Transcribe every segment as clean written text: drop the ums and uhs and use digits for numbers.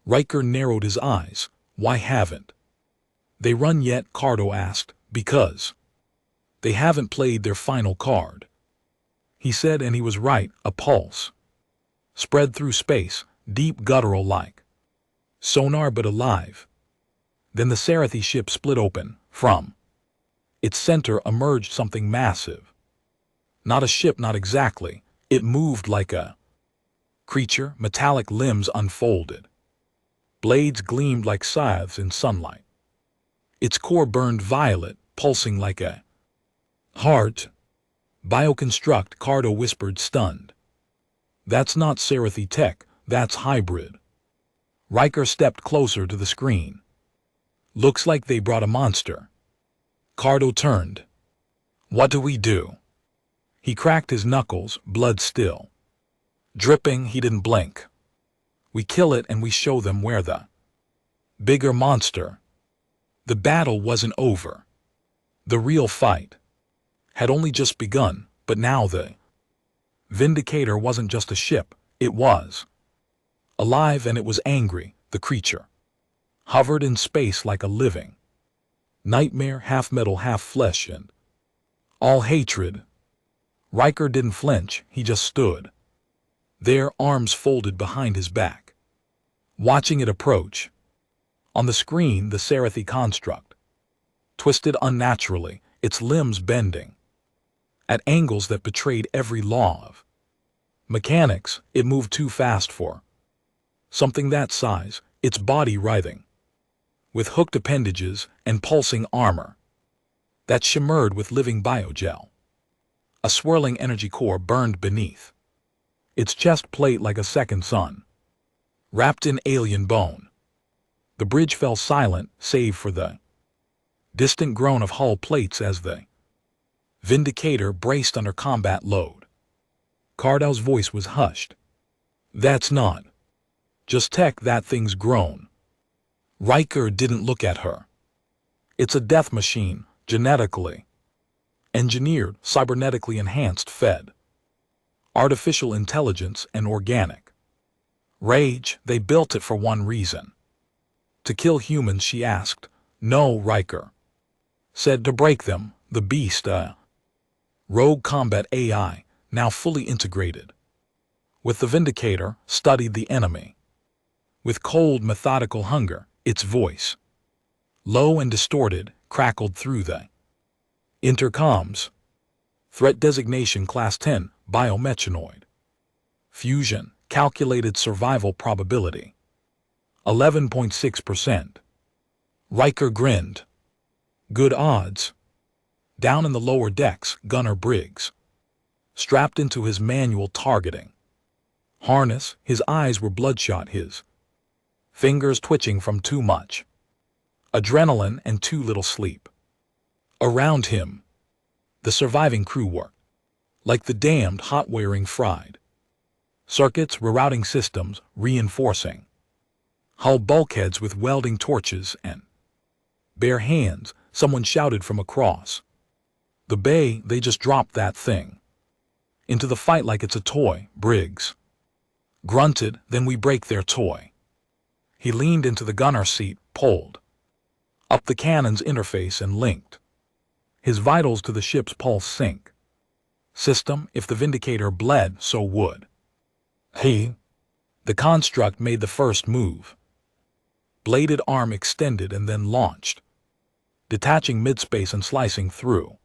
Riker narrowed his eyes. Why haven't they run yet? Cardo asked. Because they haven't played their final card, he said, and he was right. A pulse spread through space, deep guttural-like. Sonar but alive. Then the Sarathi ship split open. From its center emerged something massive. Not a ship, not exactly. It moved like a creature, metallic limbs unfolded. Blades gleamed like scythes in sunlight. Its core burned violet, pulsing like a heart. Bioconstruct, Cardo whispered, stunned. That's not Sarathi tech, that's hybrid. Riker stepped closer to the screen. Looks like they brought a monster. Cardo turned. What do we do? He cracked his knuckles, blood still dripping. He didn't blink. We kill it and we show them where the bigger monster. The battle wasn't over. The real fight had only just begun, but now the Vindicator wasn't just a ship, it was alive, and it was angry. The creature hovered in space like a living nightmare, half metal, half flesh, and all hatred. Riker didn't flinch, he just stood there, arms folded behind his back, watching it approach. On the screen, the Sarathi construct twisted unnaturally, its limbs bending at angles that betrayed every law of mechanics. It moved too fast for something that size, its body writhing with hooked appendages and pulsing armor that shimmered with living biogel. A swirling energy core burned beneath its chest plate like a second sun, wrapped in alien bone. The bridge fell silent, save for the distant groan of hull plates as the Vindicator braced under combat load. Cardo's voice was hushed. That's not just tech, that thing's grown. Riker didn't look at her. It's a death machine, genetically engineered, cybernetically enhanced, fed artificial intelligence and organic rage. They built it for one reason: to kill humans. She asked. No, Riker said, to break them. The beast, rogue combat AI, now fully integrated with the Vindicator, studied the enemy with cold, methodical hunger. Its voice, low and distorted, crackled through the intercoms. Threat designation Class 10, biomechanoid. Fusion, calculated survival probability 11.6%. Riker grinned. Good odds. Down in the lower decks, Gunner Briggs strapped into his manual targeting harness. His eyes were bloodshot, his fingers twitching from too much adrenaline and too little sleep. Around him, the surviving crew worked like the damned, hot wiring fried circuits, rerouting systems, reinforcing hull bulkheads with welding torches and bare hands. Someone shouted from across the bay. They just dropped that thing into the fight like it's a toy. Briggs grunted. Then we break their toy. He leaned into the gunner seat, pulled up the cannon's interface, and linked his vitals to the ship's pulse sync system. If the Vindicator bled, so would he. The construct made the first move. Bladed arm extended and then launched, detaching midspace and slicing through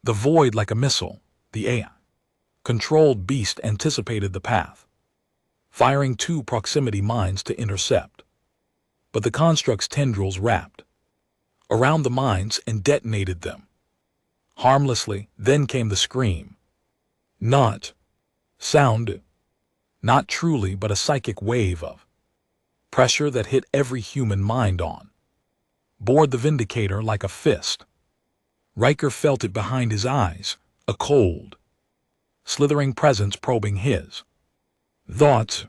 the void like a missile. The AI-controlled beast anticipated the path, firing 2 proximity mines to intercept. But the construct's tendrils wrapped around the mines and detonated them harmlessly. Then came the scream. Not sound, not truly, but a psychic wave of pressure that hit every human mind on board the Vindicator like a fist. Riker felt it behind his eyes, a cold, slithering presence probing his thoughts.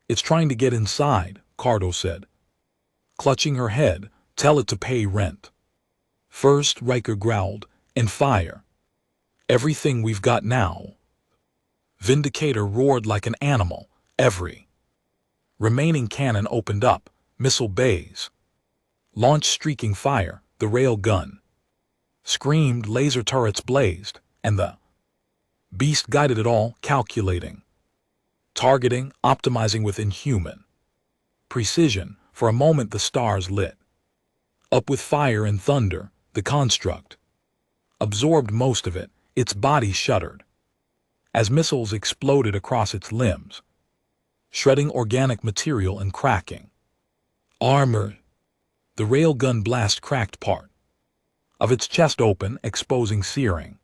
It's trying to get inside, Cardo said, clutching her head. Tell it to pay rent first, Riker growled, and fire everything we've got now. Vindicator roared like an animal, every Remaining cannon opened up, missile bays. Launched streaking fire, the rail gun. Screamed, laser turrets blazed, and the beast guided it all, calculating. Targeting, optimizing with inhuman precision. For a moment the stars lit up with fire and thunder. The construct absorbed most of it, its body shuddered as missiles exploded across its limbs, shredding organic material and cracking armor. The railgun blast cracked part of its chest open, exposing searing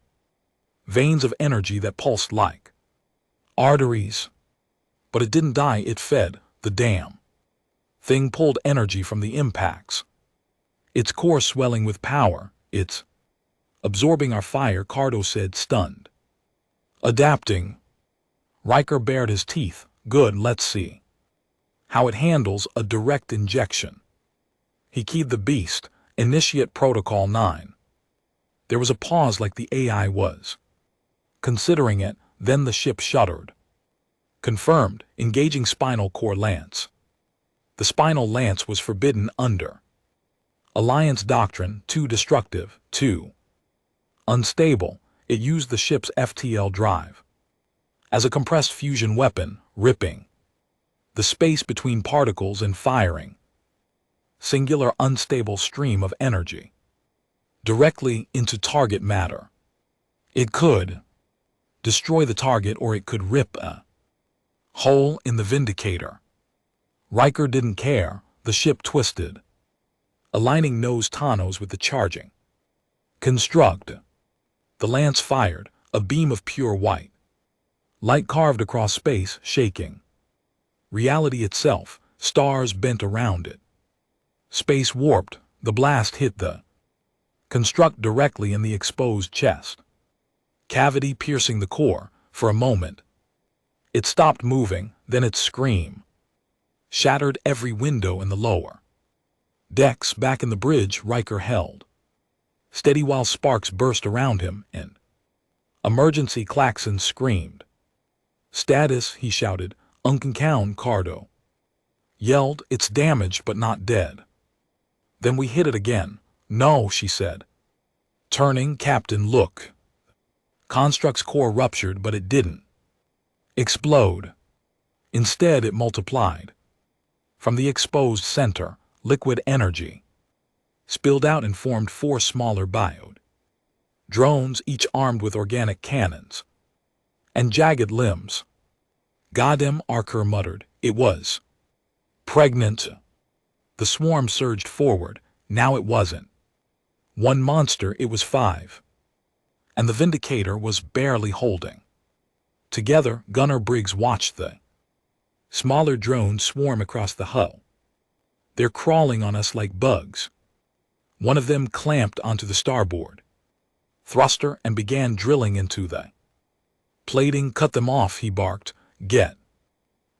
veins of energy that pulsed like arteries. But it didn't die, it fed. The damn thing pulled energy from the impacts, its core swelling with power. It's absorbing our fire, Cardo said, stunned. Adapting. Riker bared his teeth. Good, let's see how it handles a direct injection. He keyed the beast. Initiate Protocol 9. There was a pause, like the AI was considering it, then the ship shuddered. Confirmed. Engaging spinal core lance. The spinal lance was forbidden under Alliance doctrine. Too destructive, too unstable. It used the ship's FTL drive as a compressed fusion weapon, ripping the space between particles and firing singular unstable stream of energy directly into target matter. It could destroy the target, or it could rip a hole in the Vindicator. Riker didn't care. The ship twisted, aligning nose to nose with the charging construct. The lance fired, a beam of pure white light carved across space, shaking reality itself. Stars bent around it. Space warped. The blast hit the construct directly in the exposed chest cavity, piercing the core. For a moment it stopped moving, then its scream shattered every window in the lower decks. Back in the bridge, Riker held steady while sparks burst around him, and emergency klaxons screamed. Status, he shouted. Unconcown, Cardo yelled. It's damaged but not dead. Then we hit it again. No, she said, turning. Captain, look. Construct's core ruptured, but it didn't explode. Instead, it multiplied. From the exposed center, liquid energy spilled out and formed 4 smaller biode drones, each armed with organic cannons and jagged limbs. Goddamn, Archer muttered. It was pregnant. The swarm surged forward. Now it wasn't one monster, it was 5. And the Vindicator was barely holding together. Gunner Briggs watched the smaller drones swarm across the hull. They're crawling on us like bugs. One of them clamped onto the starboard thruster and began drilling into the plating. Cut them off, he barked. Get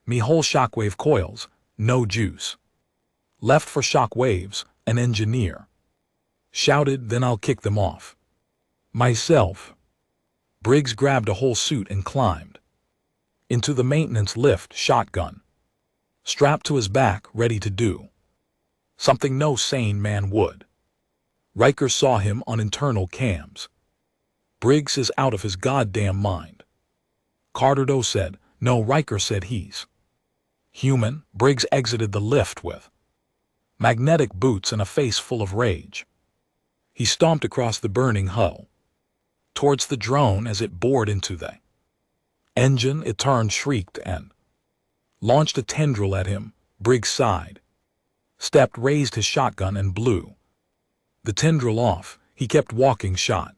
me whole shockwave coils. No juice left for shockwaves, an engineer shouted. Then I'll kick them off myself. Briggs grabbed a whole suit and climbed into the maintenance lift, shotgun strapped to his back, ready to do something no sane man would. Riker saw him on internal cams. Briggs is out of his goddamn mind. Cardo said. No, Riker said he's human. Briggs exited the lift with magnetic boots and a face full of rage. He stomped across the burning hull towards the drone. As it bored into the engine, it turned, shrieked, and launched a tendril at him. Briggs sighed, stepped, raised his shotgun, and blew the tendril off. He kept walking, shot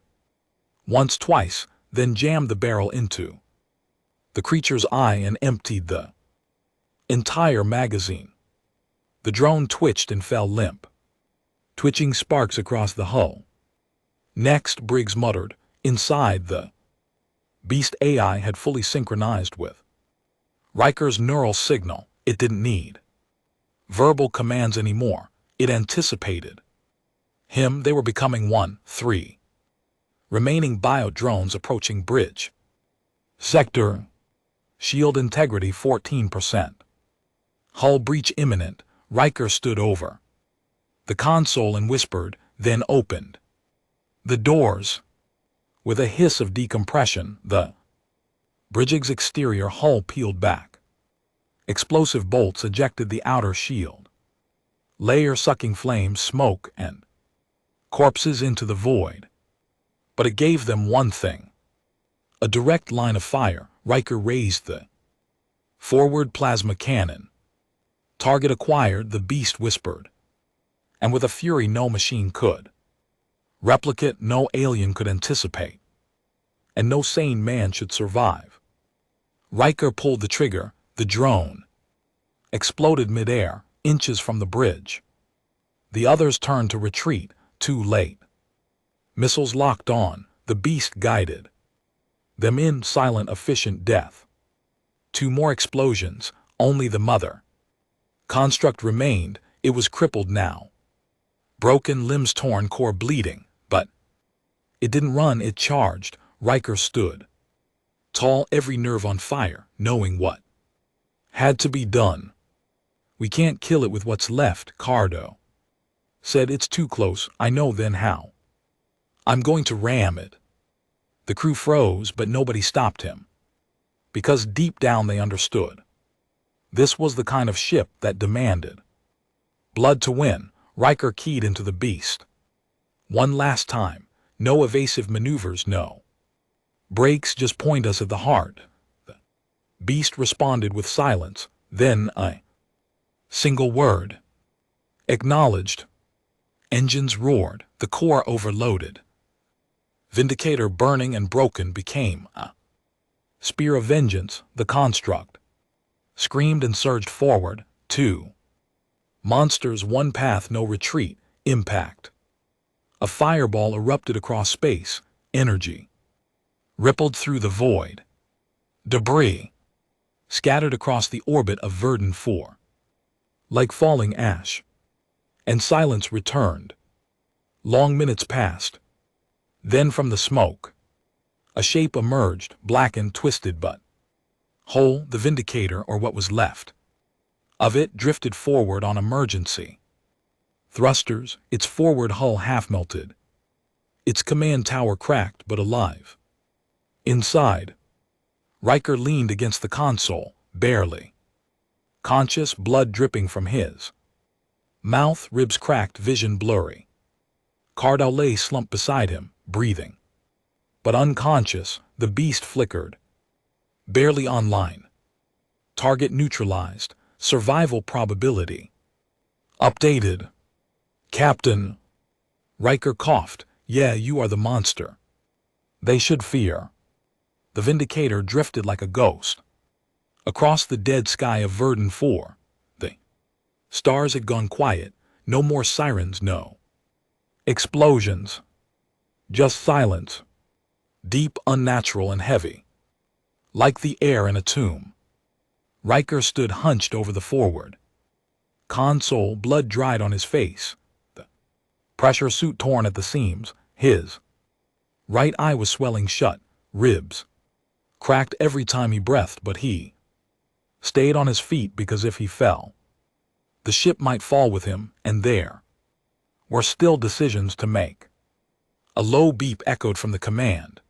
once, twice, then jammed the barrel into the creature's eye and emptied the entire magazine. The drone twitched and fell limp, twitching sparks across the hull. Next, Briggs muttered. Inside, the beast AI had fully synchronized with Riker's neural signal. It didn't need verbal commands anymore. It anticipated him. They were becoming 3 remaining bio-drones approaching bridge sector. Shield integrity 14%. Hull breach imminent. Riker stood over the console and whispered, then opened the doors. With a hiss of decompression, the Brig's exterior hull peeled back. Explosive bolts ejected the outer shield, layer sucking flames, smoke, and corpses into the void. But it gave them one thing: a direct line of fire. Riker raised the forward plasma cannon. Target acquired, the beast whispered. And with a fury no machine could replicate, no alien could anticipate, and no sane man should survive. Riker pulled the trigger. The drone exploded midair, inches from the bridge. The others turned to retreat, too late. Missiles locked on. The beast guided them in silent, efficient death. 2 more explosions. Only the mother construct remained. It was crippled now. Broken limbs, torn, core bleeding. But it didn't run, it charged. Riker stood tall, every nerve on fire, knowing what had to be done. "We can't kill it with what's left," Cardo said. "It's too close." "I know, then how?" "I'm going to ram it." The crew froze, but nobody stopped him, because deep down they understood. This was the kind of ship that demanded blood to win. Riker keyed into the beast. One last time. No evasive maneuvers, no brakes, just point us at the heart. The beast responded with silence, then a single word: acknowledged. Engines roared, the core overloaded. Vindicator, burning and broken, became a spear of vengeance. The construct screamed and surged forward. 2 monsters, one path, no retreat. Impact. A fireball erupted across space. Energy rippled through the void. Debris scattered across the orbit of Verdun 4 like falling ash. And silence returned. Long minutes passed. Then from the smoke, a shape emerged, black and twisted but whole. The Vindicator, or what was left of it, drifted forward on emergency thrusters, its forward hull half melted, its command tower cracked but alive. Inside, Riker leaned against the console, barely conscious, blood dripping from his mouth, ribs cracked, vision blurry. Cardo lay slumped beside him, breathing but unconscious. The beast flickered, barely online. Target neutralized. Survival probability updated. "Captain," Riker coughed. "Yeah, you are the monster they should fear." The Vindicator drifted like a ghost across the dead sky of Verdun 4. The stars had gone quiet. No more sirens, no explosions. Just silence. Deep, unnatural, and heavy, like the air in a tomb. Riker stood hunched over the forward console, blood dried on his face, the pressure suit torn at the seams. His right eye was swelling shut, ribs cracked every time he breathed, but he stayed on his feet because if he fell, the ship might fall with him, and there were still decisions to make. A low beep echoed from the command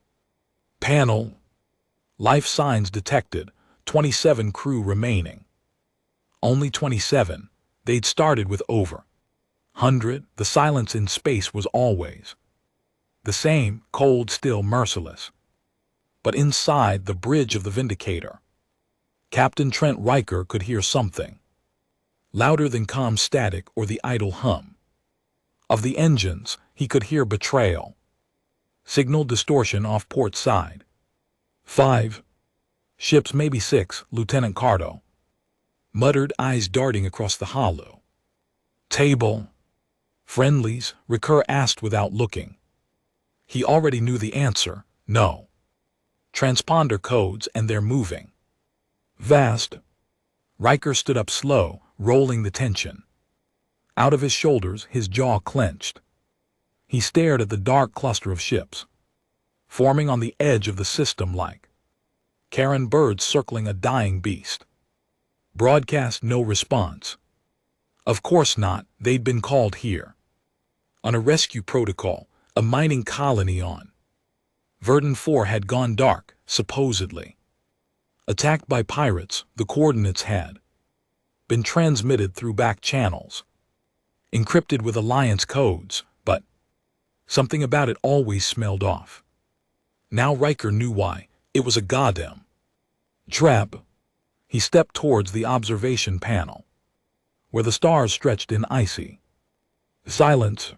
panel. Life signs detected. 27 crew remaining. Only 27. They'd started with over 100. The silence in space was always the same, cold, still, merciless. But inside the bridge of the Vindicator, Captain Trent Riker could hear something louder than calm static or the idle hum of the engines. He could hear betrayal. Signal distortion off port side. 5 ships, maybe 6, Lieutenant Cardo muttered, eyes darting across the hollow table. "Friendlies?" Riker asked without looking. He already knew the answer. No. Transponder codes, and they're moving vast. Riker stood up slow, rolling the tension out of his shoulders, his jaw clenched. He stared at the dark cluster of ships forming on the edge of the system like Karen birds circling a dying beast. Broadcast no response. Of course not, they'd been called here. On a rescue protocol, a mining colony on Verdun 4 had gone dark, supposedly. Attacked by pirates, the coordinates had been transmitted through back channels, encrypted with Alliance codes, but something about it always smelled off. Now Riker knew why. It was a goddamn trap. He stepped towards the observation panel, where the stars stretched in icy silence.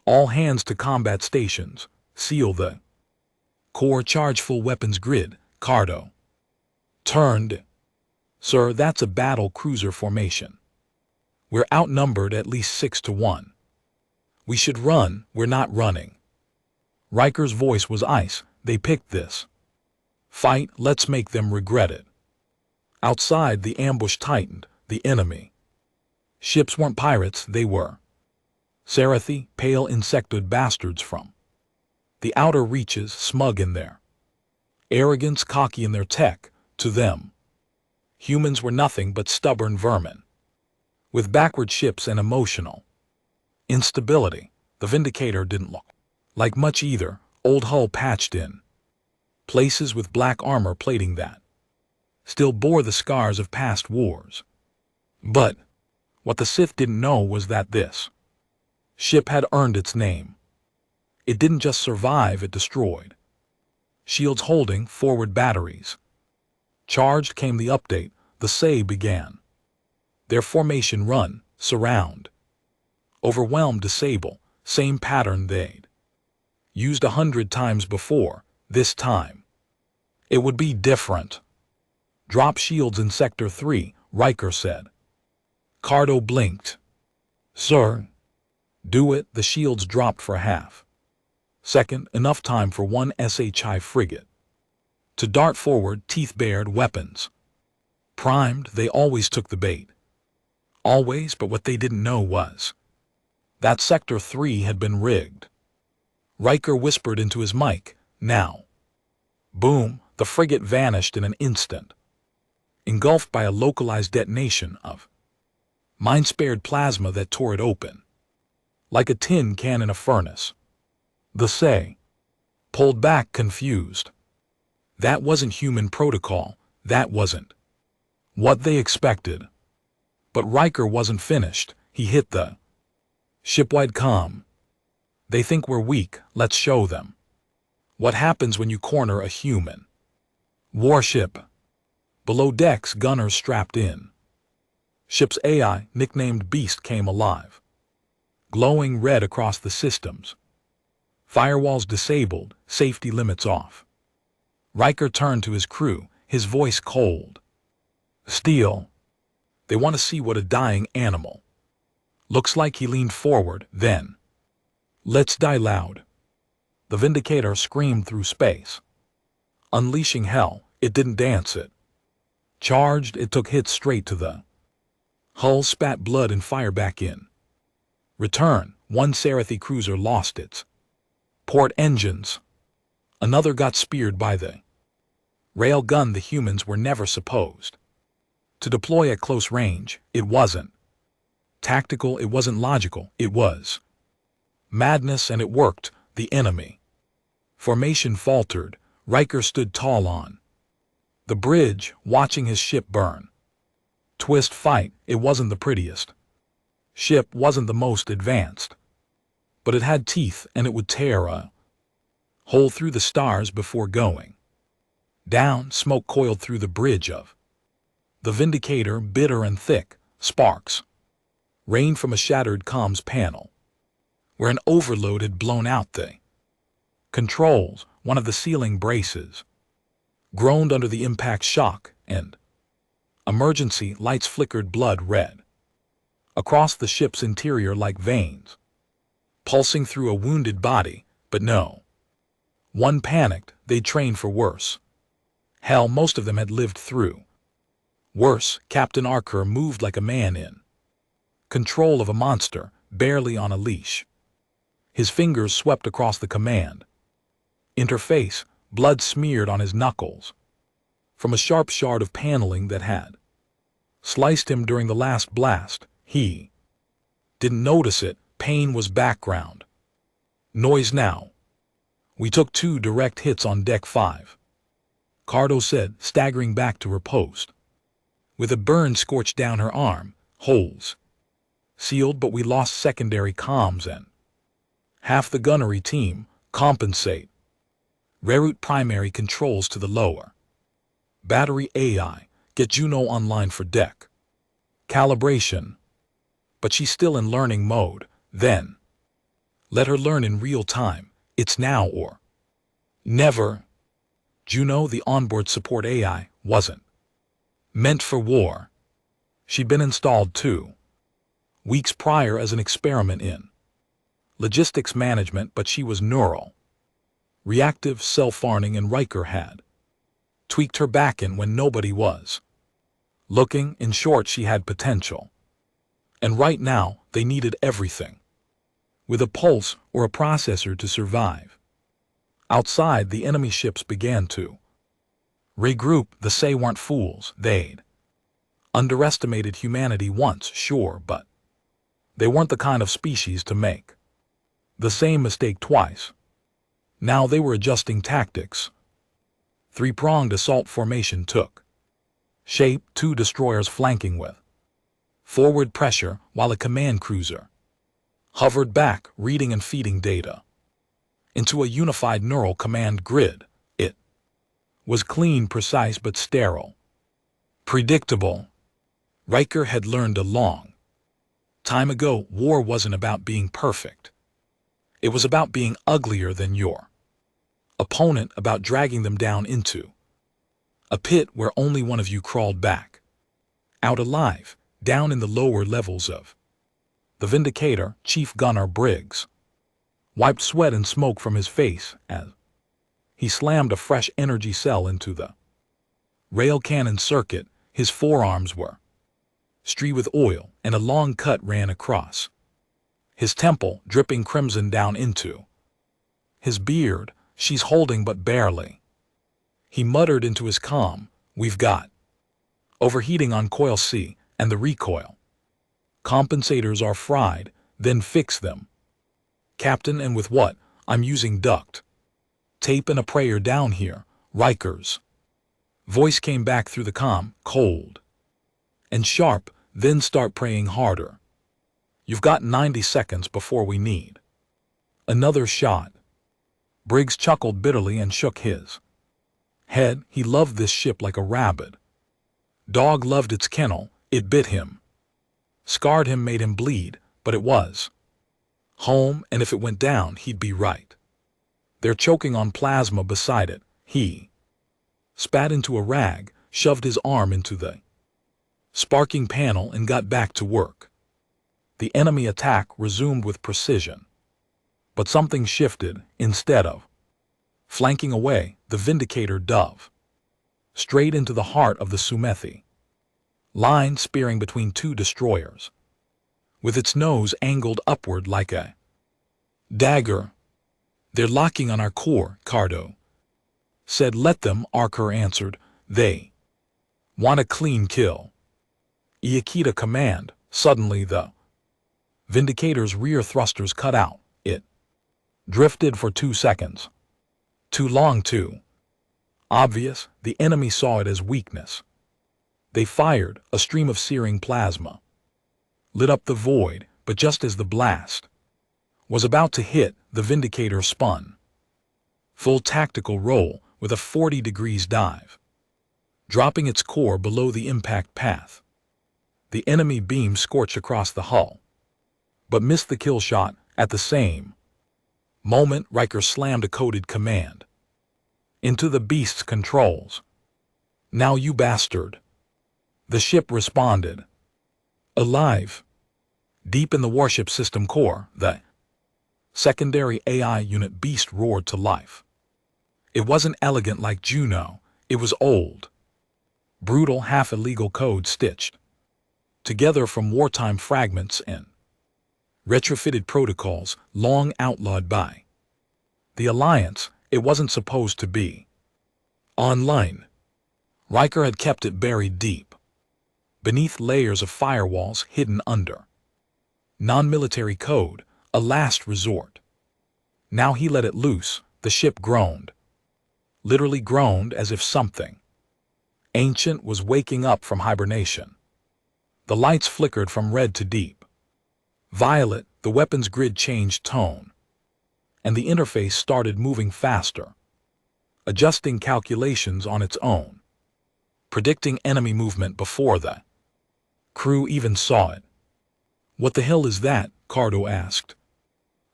All hands to combat stations. Seal the core charge full weapons grid. Cardo turned. Sir, that's a battle cruiser formation. We're outnumbered at least 6-1. We should run, we're not running. Riker's voice was ice. They picked this fight, let's make them regret it. Outside, the ambush tightened. The enemy ships weren't pirates, they were Sarathi, pale insectoid bastards from the outer reaches, smug in their arrogance, cocky in their tech. To them, humans were nothing but stubborn vermin, with backward ships and emotional instability. The Vindicator didn't look like much either, old hull patched in places with black armor plating that still bore the scars of past wars. But what the Sith didn't know was that this ship had earned its name. It didn't just survive, it destroyed. Shields holding forward batteries charged. Came the update. The say began their formation run, surround, overwhelm, disable. Same pattern they'd used 100 times before. This time it would be different. Drop shields in Sector 3, Riker said. Cardo blinked. Sir. Do it. The shields dropped for half second, enough time for one SHI frigate to dart forward, teeth bared, weapons primed. They always took the bait. Always, but what they didn't know was that Sector 3 had been rigged. Riker whispered into his mic, now. Boom, the frigate vanished in an instant, engulfed by a localized detonation of mind-spared plasma that tore it open like a tin can in a furnace. The say pulled back, confused. That wasn't human protocol. That wasn't what they expected. But Riker wasn't finished. He hit the shipwide comm. They think we're weak. Let's show them what happens when you corner a human warship. Below decks, gunners strapped in. Ship's AI, nicknamed Beast, came alive, glowing red across the systems. Firewalls disabled, safety limits off. Riker turned to his crew, his voice cold. Steel. They want to see what a dying animal looks like. He leaned forward, then. Let's die loud. The Vindicator screamed through space, unleashing hell. It didn't dance, it charged. It took hits straight to the hull, spat blood and fire back in. Return. One Sarathi cruiser lost its port engines. Another got speared by the rail gun. The humans were never supposed to deploy at close range. It wasn't tactical, it wasn't logical, it was madness, and it worked. The enemy formation faltered. Riker stood tall on the bridge, watching his ship burn. Twist fight. It wasn't the prettiest ship, wasn't the most advanced, but it had teeth, and it would tear a hole through the stars before going down. Smoke coiled through the bridge of the Vindicator, bitter and thick. Sparks rained from a shattered comms panel, where an overload had blown out the controls. One of the ceiling braces groaned under the impact shock, and emergency lights flickered blood red across the ship's interior like veins, pulsing through a wounded body. But no one panicked. They'd trained for worse. Hell, most of them had lived through worse. Captain Archer moved like a man in control of a monster, barely on a leash. His fingers swept across the command interface, blood smeared on his knuckles from a sharp shard of paneling that had Sliced him during the last blast. He didn't notice it. Pain was background noise now. We took 2 direct hits on deck 5. Cardo said, staggering back to her post. With a burn scorched down her arm, holes sealed, but we lost secondary comms and half the gunnery team. Compensate. Reroute primary controls to the lower battery AI. Get Juno online for deck calibration. But she's still in learning mode. Then let her learn in real time. It's now or never. Juno, the onboard support AI, wasn't meant for war. She'd been installed 2 weeks prior as an experiment in logistics management, but she was neural, reactive, self-farming, and Riker had tweaked her back in when nobody was looking. In short, she had potential. And right now, they needed everything with a pulse or a processor to survive. Outside, the enemy ships began to regroup. The Say weren't fools. They'd underestimated humanity once, sure, but they weren't the kind of species to make the same mistake twice. Now they were adjusting tactics. 3-pronged assault formation took shape, 2 destroyers flanking with forward pressure, while a command cruiser hovered back, reading and feeding data into a unified neural command grid. It was clean, precise, but sterile. Predictable. Riker had learned a long time ago, war wasn't about being perfect. It was about being uglier than your opponent, about dragging them down into a pit where only one of you crawled back out alive. Down in the lower levels of the Vindicator, Chief Gunner Briggs wiped sweat and smoke from his face as he slammed a fresh energy cell into the rail cannon circuit. His forearms were streaked with oil, and a long cut ran across his temple, dripping crimson down into his beard. She's holding, but barely. He muttered into his comm, "We've got overheating on coil C, and the recoil compensators are fried." "Then fix them, Captain." "And with what?" "I'm using duct tape and a prayer down here." Riker's voice came back through the comm, cold and sharp. "Then start praying harder. You've got 90 seconds before we need another shot." Briggs chuckled bitterly and shook his head. He loved this ship like a rabid dog loved its kennel. It bit him, scarred him, made him bleed, but it was home, and if it went down, he'd be right there choking on plasma beside it. He spat into a rag, shoved his arm into the sparking panel, and got back to work. The enemy attack resumed with precision. But something shifted. Instead of flanking away, the Vindicator dove straight into the heart of the Sumethi line, spearing between 2 destroyers, with its nose angled upward like a dagger. "They're locking on our core," Cardo said. "Let them," Archer answered. "They want a clean kill." Iakita command. Suddenly the Vindicator's rear thrusters cut out. It drifted for 2 seconds. Too long, too obvious. The enemy saw it as weakness. They fired. A stream of searing plasma lit up the void, but just as the blast was about to hit, the Vindicator spun full tactical roll with a 40 degrees dive, dropping its core below the impact path. The enemy beam scorched across the hull, but missed the kill shot. At the same moment, Riker slammed a coded command into the beast's controls. "Now, you bastard." The ship responded. Alive. Deep in the warship system core, the secondary AI unit beast roared to life. It wasn't elegant like Juno. It was old, brutal, half-illegal code stitched together from wartime fragments and retrofitted protocols long outlawed by the Alliance. It wasn't supposed to be online. Riker had kept it buried deep beneath layers of firewalls hidden under non-military code, a last resort. Now he let it loose. The ship groaned. Literally groaned, as if something ancient was waking up from hibernation. The lights flickered from red to deep violet, the weapon's grid changed tone, and the interface started moving faster, adjusting calculations on its own, predicting enemy movement before the crew even saw it. "What the hell is that?" Cardo asked.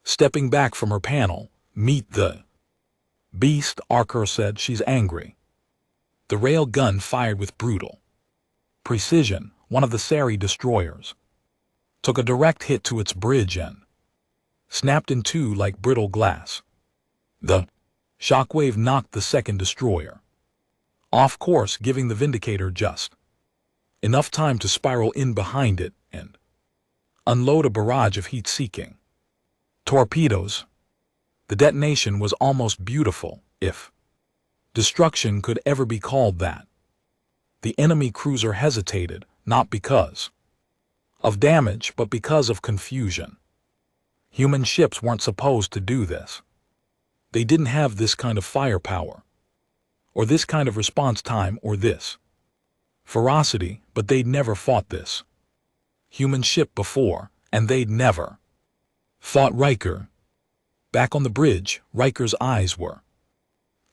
Stepping back from her panel, "Meet the beast," Archer said. "She's angry." The rail gun fired with brutal precision. One of the Sari destroyers took a direct hit to its bridge and snapped in two like brittle glass. The shockwave knocked the second destroyer off course, giving the Vindicator just enough time to spiral in behind it and unload a barrage of heat-seeking torpedoes. The detonation was almost beautiful, if destruction could ever be called that. The enemy cruiser hesitated, not because of damage, but because of confusion. Human ships weren't supposed to do this. They didn't have this kind of firepower, or this kind of response time, or this ferocity, but they'd never fought this human ship before, and they'd never fought Riker. Back on the bridge, Riker's eyes were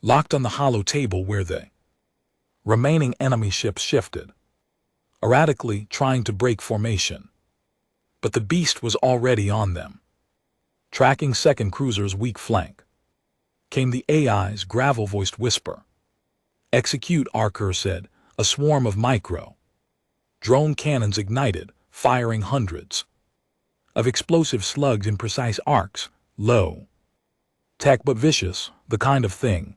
locked on the hollow table where the remaining enemy ships shifted, erratically trying to break formation. But the beast was already on them, tracking second cruiser's weak flank. Came the AI's gravel-voiced whisper. "Execute," Archer said. A swarm of micro-drone cannons ignited, firing hundreds of explosive slugs in precise arcs, low tech but vicious, the kind of thing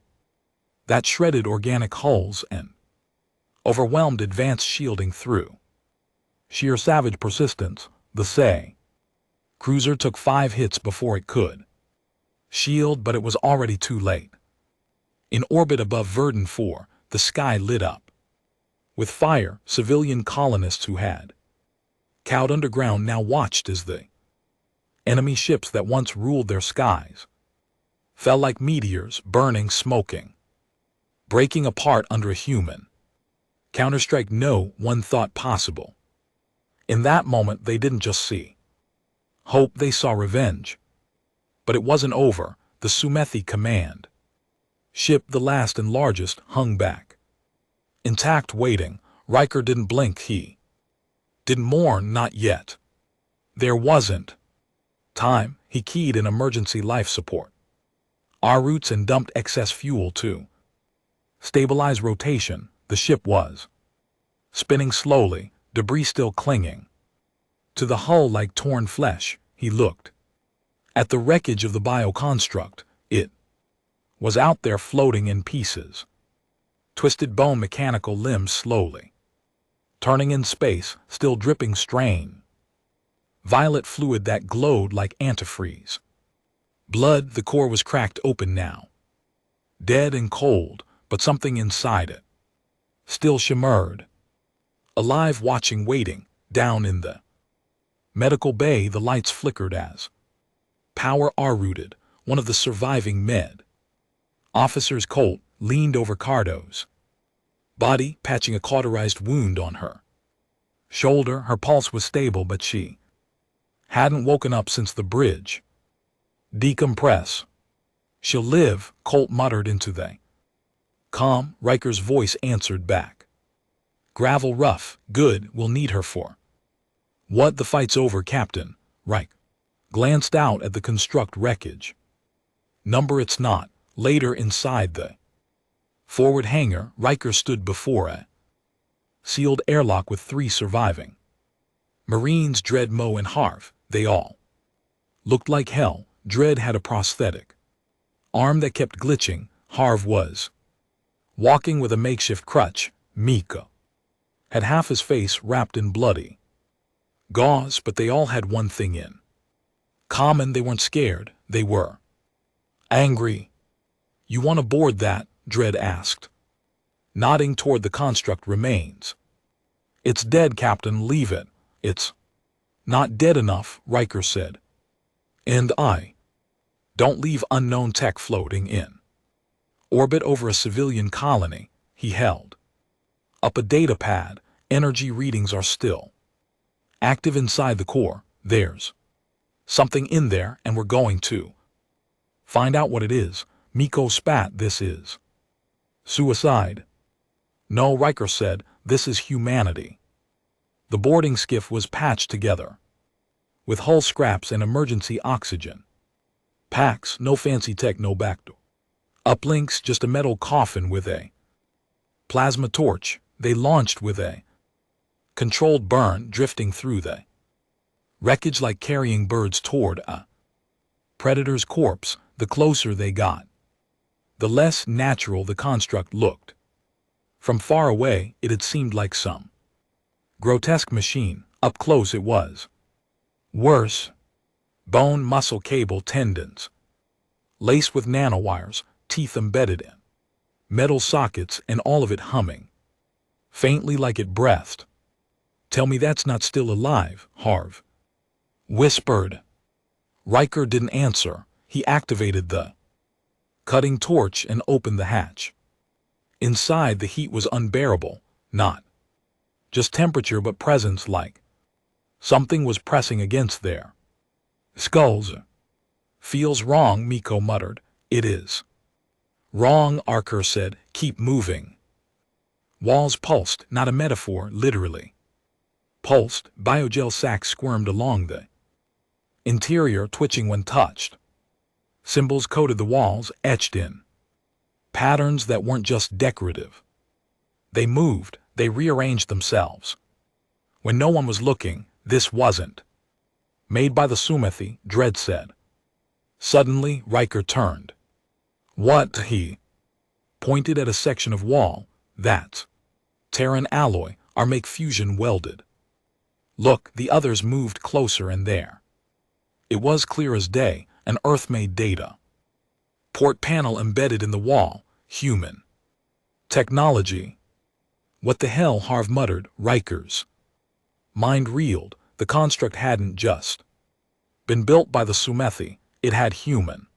that shredded organic hulls and overwhelmed advanced shielding through sheer savage persistence. The SE cruiser took 5 hits before it could shield, but it was already too late. In orbit above Verdun 4, the sky lit up with fire. Civilian colonists who had cowed underground now watched as the enemy ships that once ruled their skies fell like meteors, burning, smoking, breaking apart under a human counterstrike no one thought possible. In that moment, they didn't just see hope, they saw revenge. But it wasn't over. The Sumethi command ship, the last and largest, hung back, intact, waiting. Riker didn't blink. He didn't mourn, not yet. There wasn't time. He keyed in emergency life support our routes and dumped excess fuel to stabilize rotation. The ship was spinning slowly, debris still clinging to the hull like torn flesh. He looked at the wreckage of the bioconstruct. It was out there, floating in pieces, twisted bone, mechanical limbs slowly turning in space, still dripping strain, violet fluid that glowed like antifreeze. Blood. The core was cracked open now, dead and cold, but something inside it still shimmered, alive, watching, waiting. Down in the medical bay, the lights flickered as power R-rooted. One of the surviving med officers, Colt, leaned over Cardo's body, patching a cauterized wound on her shoulder. Her pulse was stable, but she hadn't woken up since the bridge. "Decompress. She'll live," Colt muttered into the calm. Riker's voice answered back. "Gravel rough. Good. We'll need her for what? The fight's over, Captain." Riker glanced out at the construct wreckage. "Number it's not." Later, inside the forward hangar, Riker stood before a sealed airlock with 3 surviving Marines, Dredd, Mo, and Harv. They all looked like hell. Dredd had a prosthetic arm that kept glitching. Harv was walking with a makeshift crutch. Mika had half his face wrapped in bloody gauze, but they all had one thing in common. They weren't scared. They were angry. "You want to board that?" Dredd asked, nodding toward the construct remains. It's dead, Captain, leave it. It's not dead enough, Riker said. And I don't leave unknown tech floating in orbit over a civilian colony, he held up a data pad. Energy readings are still active inside the core. There's something in there, and we're going to find out what it is. Miko spat. This is suicide. No, Riker said, this is humanity. The boarding skiff was patched together with hull scraps and emergency oxygen packs. No fancy tech, no backdoor uplinks, just a metal coffin with a plasma torch. They launched with a controlled burn, drifting through the wreckage like carrying birds toward a predator's corpse. The closer they got, the less natural the construct looked. From far away, it had seemed like some grotesque machine. Up close it was worse. Bone, muscle, cable, tendons, laced with nanowires, teeth embedded in metal sockets, and all of it humming faintly like it breathed. Tell me that's not still alive, Harv whispered. Riker didn't answer. He activated the cutting torch and opened the hatch. Inside, the heat was unbearable, not just temperature but presence, like something was pressing against their skulls. Feels wrong, Miko muttered. It is wrong, Riker said. Keep moving. Walls pulsed, not a metaphor, literally pulsed. Biogel sacks squirmed along the interior, twitching when touched. Symbols coated the walls, etched in patterns that weren't just decorative. They moved, they rearranged themselves. When no one was looking, this wasn't made by the Sumethi, Dredd said. Suddenly, Riker turned. What? He pointed at a section of wall. That's Terran alloy, Armake fusion welded. Look, the others moved closer, and there it was clear as day, an Earth-made data port panel embedded in the wall. Human technology. What the hell, Harv muttered. Riker's mind reeled. The construct hadn't just been built by the Sumethi, it had human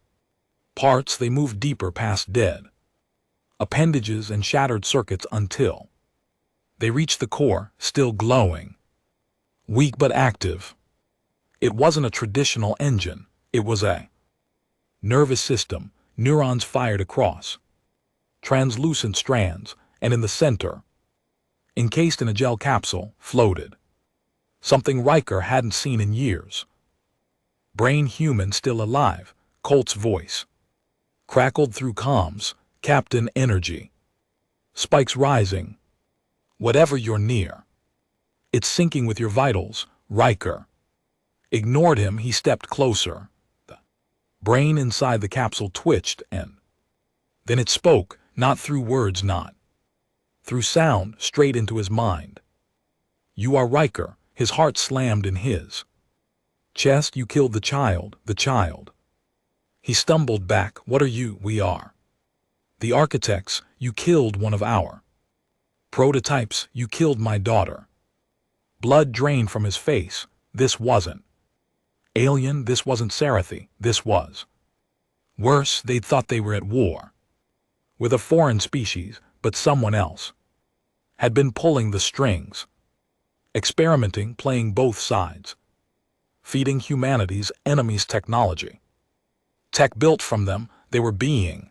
parts. They moved deeper past dead appendages and shattered circuits until they reached the core, still glowing, weak but active. It wasn't a traditional engine, it was a nervous system. Neurons fired across translucent strands, and in the center, encased in a gel capsule, floated something Riker hadn't seen in years. Brain human, still alive. Colt's voice crackled through comms. Captain, energy spikes rising. Whatever you're near, it's syncing with your vitals. Riker ignored him. He stepped closer. The brain inside the capsule twitched, and then it spoke, not through words, not through sound, straight into his mind. You are Riker. His heart slammed in his chest. You killed the child, the child. He stumbled back. What are you? We are the architects. You killed one of our prototypes. You killed my daughter. Blood drained from his face. This wasn't alien. This wasn't Sarathi. This was worse. They'd thought they were at war with a foreign species, but someone else had been pulling the strings, experimenting, playing both sides, feeding humanity's enemies technology. Tech built from them. They were being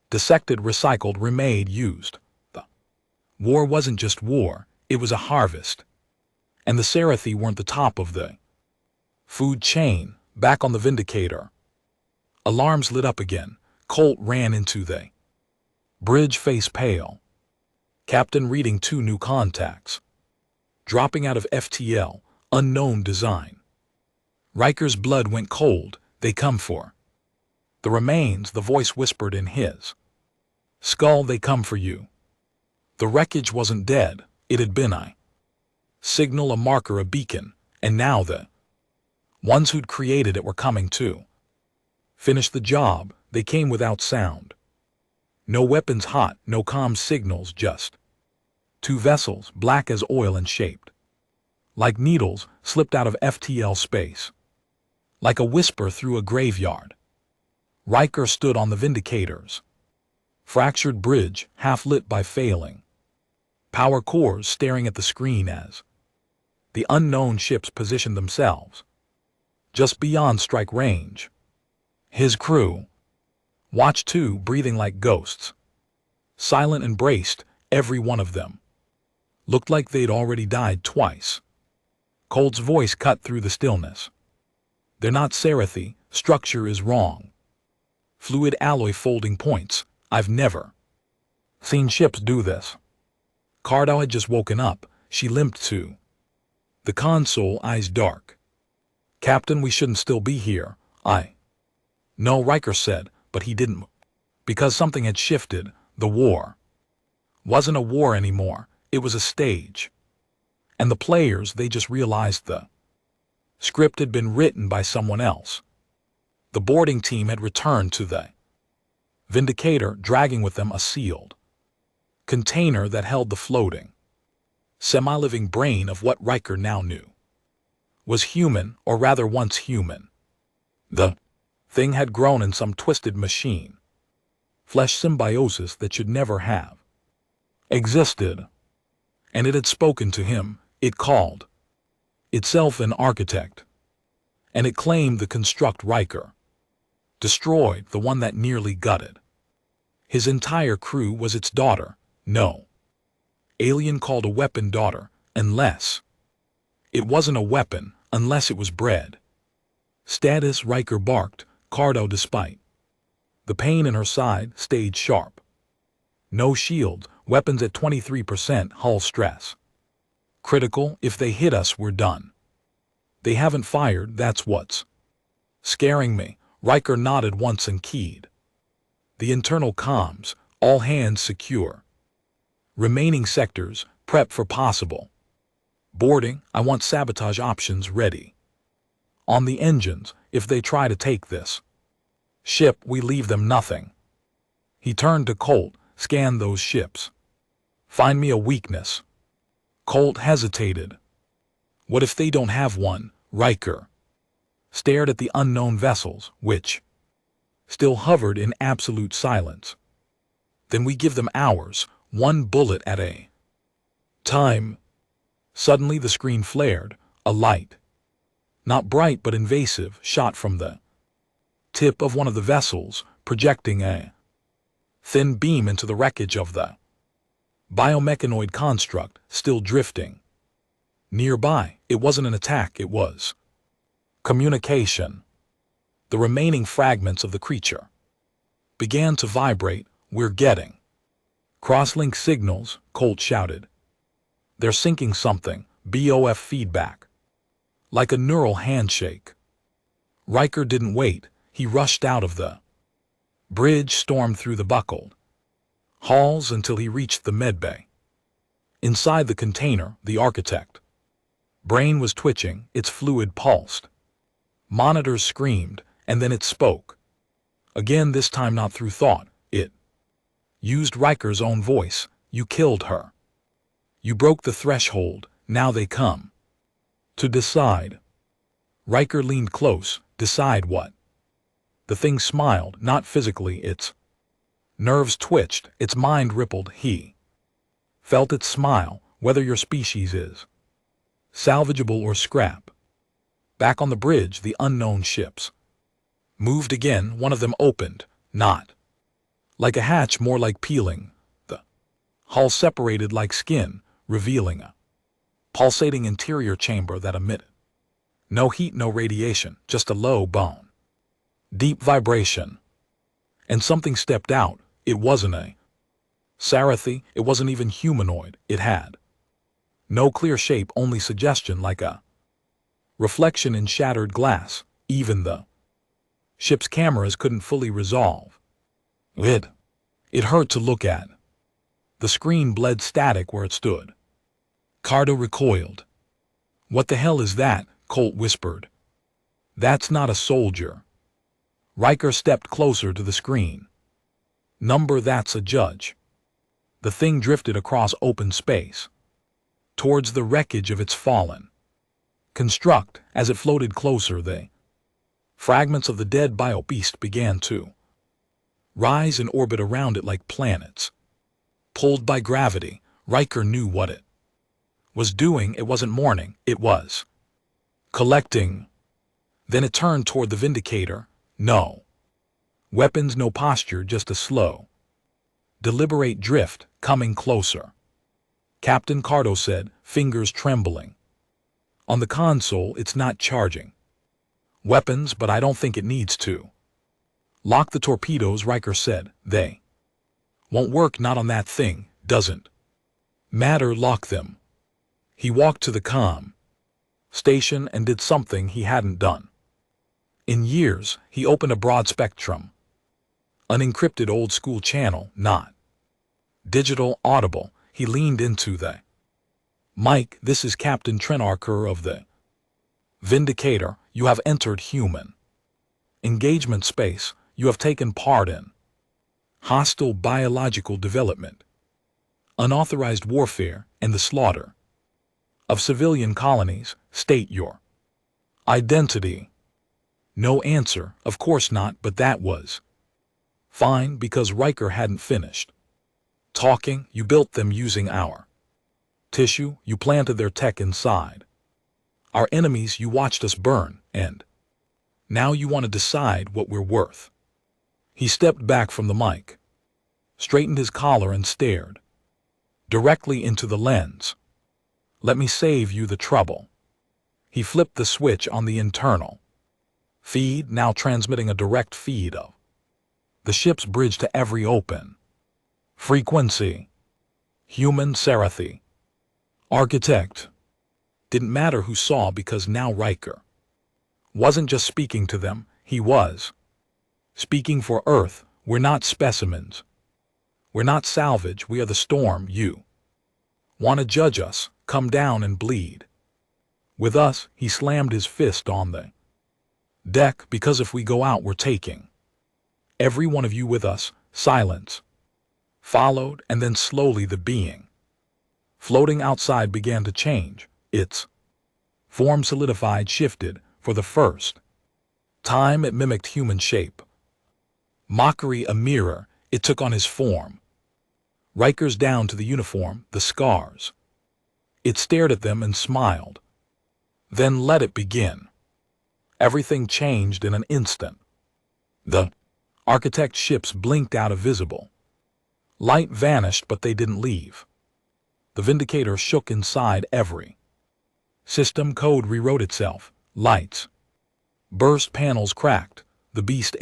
dissected, recycled, remade, used. The war wasn't just war, it was a harvest. And the Sarathi weren't the top of the food chain. Back on the Vindicator, alarms lit up again. Colt ran into the bridge, face pale. Captain reading 2 new contacts dropping out of FTL, unknown design. Riker's blood went cold. They come for the remains, the voice whispered in his skull. They come for you. The wreckage wasn't dead. It had been a signal, a marker, a beacon, and now the ones who'd created it were coming to finish the job. They came without sound. No weapons hot, no comm signals, just Two vessels, black as oil and shaped like needles, slipped out of FTL space. Like a whisper through a graveyard. Riker stood on the Vindicators. Fractured bridge, half lit by failing. Power cores staring at the screen as the unknown ships positioned themselves just beyond strike range. His crew, Watch 2, breathing like ghosts. Silent and braced, every one of them. Looked like they'd already died twice. Cold's voice cut through the stillness. They're not Sarathi, structure is wrong. Fluid alloy folding points, I've never seen ships do this. Cardo had just woken up, she limped to the console, eyes dark. Captain, we shouldn't still be here, No, Riker said, but he didn't. Because something had shifted, the war wasn't a war anymore, it was a stage. And the players, they just realized the script had been written by someone else. The boarding team had returned to the Vindicator, dragging with them a sealed container that held the floating, semi-living brain of what Riker now knew was human, or rather once human. The thing had grown in some twisted machine, flesh symbiosis that should never have existed. And it had spoken to him, it called itself an architect. And it claimed the construct Riker destroyed, the one that nearly gutted his entire crew, was its daughter. No alien called a weapon daughter, unless it wasn't a weapon, unless it was bred. Status, Riker barked. Cardo, despite the pain in her side, stayed sharp. No shields, weapons at 23% hull stress. Critical, if they hit us, we're done. They haven't fired, that's what's scaring me. Riker nodded once and keyed the internal comms, all hands secure. Remaining sectors, prep for possible boarding. I want sabotage options ready. On the engines, if they try to take this ship, we leave them nothing. He turned to Colt, scan those ships. Find me a weakness. Colt hesitated. What if they don't have one? Riker stared at the unknown vessels, which still hovered in absolute silence. Then we give them hours, one bullet at a time. Suddenly the screen flared, a light, not bright but invasive, shot from the tip of one of the vessels, projecting a thin beam into the wreckage of the biomechanoid construct, still drifting. Nearby, it wasn't an attack, it was communication. The remaining fragments of the creature began to vibrate. We're getting crosslink signals, Colt shouted. They're syncing something, BOF feedback. Like a neural handshake. Riker didn't wait, he rushed out of the bridge, stormed through the buckled halls until he reached the medbay. Inside the container, the architect brain was twitching, its fluid pulsed. Monitors screamed, and then it spoke. Again, this time not through thought, it used Riker's own voice. You killed her. You broke the threshold, now they come to decide. Riker leaned close. Decide what? The thing smiled, not physically, its nerves twitched, its mind rippled. He felt its smile, whether your species is salvageable or scrap. Back on the bridge, the unknown ships moved again. One of them opened, not like a hatch, more like peeling. The hull separated like skin, revealing a pulsating interior chamber that emitted no heat, no radiation, just a low bone, deep vibration. And something stepped out. It wasn't a Sarathi, it wasn't even humanoid. It had no clear shape, only suggestion, like a reflection in shattered glass. Even the ship's cameras couldn't fully resolve it hurt to look at. The screen bled static where it stood. Cardo recoiled. What the hell is that? Colt whispered. That's not a soldier. Riker stepped closer to the screen. Number, that's a judge. The thing drifted across open space, towards the wreckage of its fallen construct. As it floated closer, the fragments of the dead bio-beast began to rise and orbit around it like planets. Pulled by gravity, Riker knew what it was doing. It wasn't mourning, it was collecting. Then it turned toward the Vindicator. No weapons, no posture, just a slow, deliberate drift, coming closer. Captain Cardo said, fingers trembling. On the console, it's not charging weapons, but I don't think it needs to. Lock the torpedoes, Riker said. They won't work, not on that thing. Doesn't matter, lock them. He walked to the comm station and did something he hadn't done in years. He opened a broad spectrum, unencrypted old school channel, not digital, audible. He leaned into the mic. This is Captain Trenarker of the Vindicator. You have entered human engagement space. You have taken part in hostile biological development, unauthorized warfare, and the slaughter of civilian colonies. State your identity. No answer, of course not, but that was fine because Riker hadn't finished talking. You built them using our tissue. You planted their tech inside our enemies. You watched us burn, and now you want to decide what we're worth. He stepped back from the mic, straightened his collar, and stared directly into the lens. Let me save you the trouble. He flipped the switch on the internal feed, now transmitting a direct feed of the ship's bridge to every open frequency. Human Sarathi. Architect. Didn't matter who saw, because now Riker wasn't just speaking to them, he was speaking for Earth. We're not specimens. We're not salvage. We are the storm. You want to judge us? Come down and bleed with us. He slammed his fist on the deck. Because if we go out, we're taking every one of you with us. Silence followed, and then slowly the being floating outside began to change. Its form solidified, shifted. For the first time, it mimicked human shape. Mockery, a mirror. It took on his form. Riker's down to the uniform, the scars. It stared at them and smiled. Then let it begin. Everything changed in an instant. The architect ships blinked out of visible light, vanished, but they didn't leave. The Vindicator shook inside. Every system code rewrote itself. Lights burst, panels cracked. The beast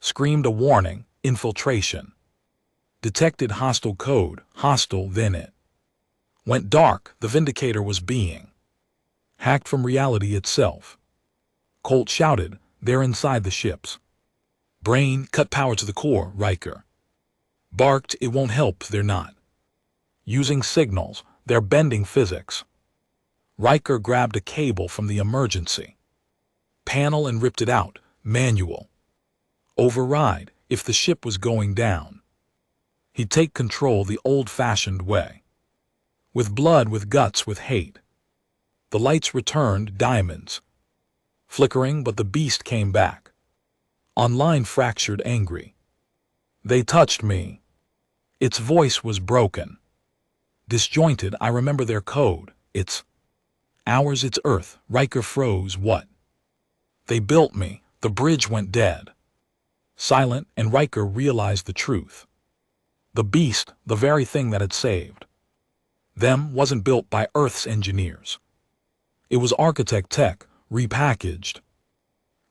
screamed a warning. Infiltration. Detected hostile code. Hostile. Then it went dark. The Vindicator was being hacked from reality itself. Colt shouted, they're inside the ships. Brain, cut power to the core. Riker barked, it won't help. They're not using signals. They're bending physics. Riker grabbed a cable from the emergency panel and ripped it out. Manual override. If the ship was going down, he'd take control the old-fashioned way. With blood, with guts, with hate. The lights returned, diamonds flickering, but the beast came back. Online, fractured, angry. They touched me. Its voice was broken, disjointed. I remember their code. It's ours, it's Earth. Riker froze. What? They built me. The bridge went dead. Silent, and Riker realized the truth. The beast, the very thing that had saved them, wasn't built by Earth's engineers. It was architect tech, repackaged,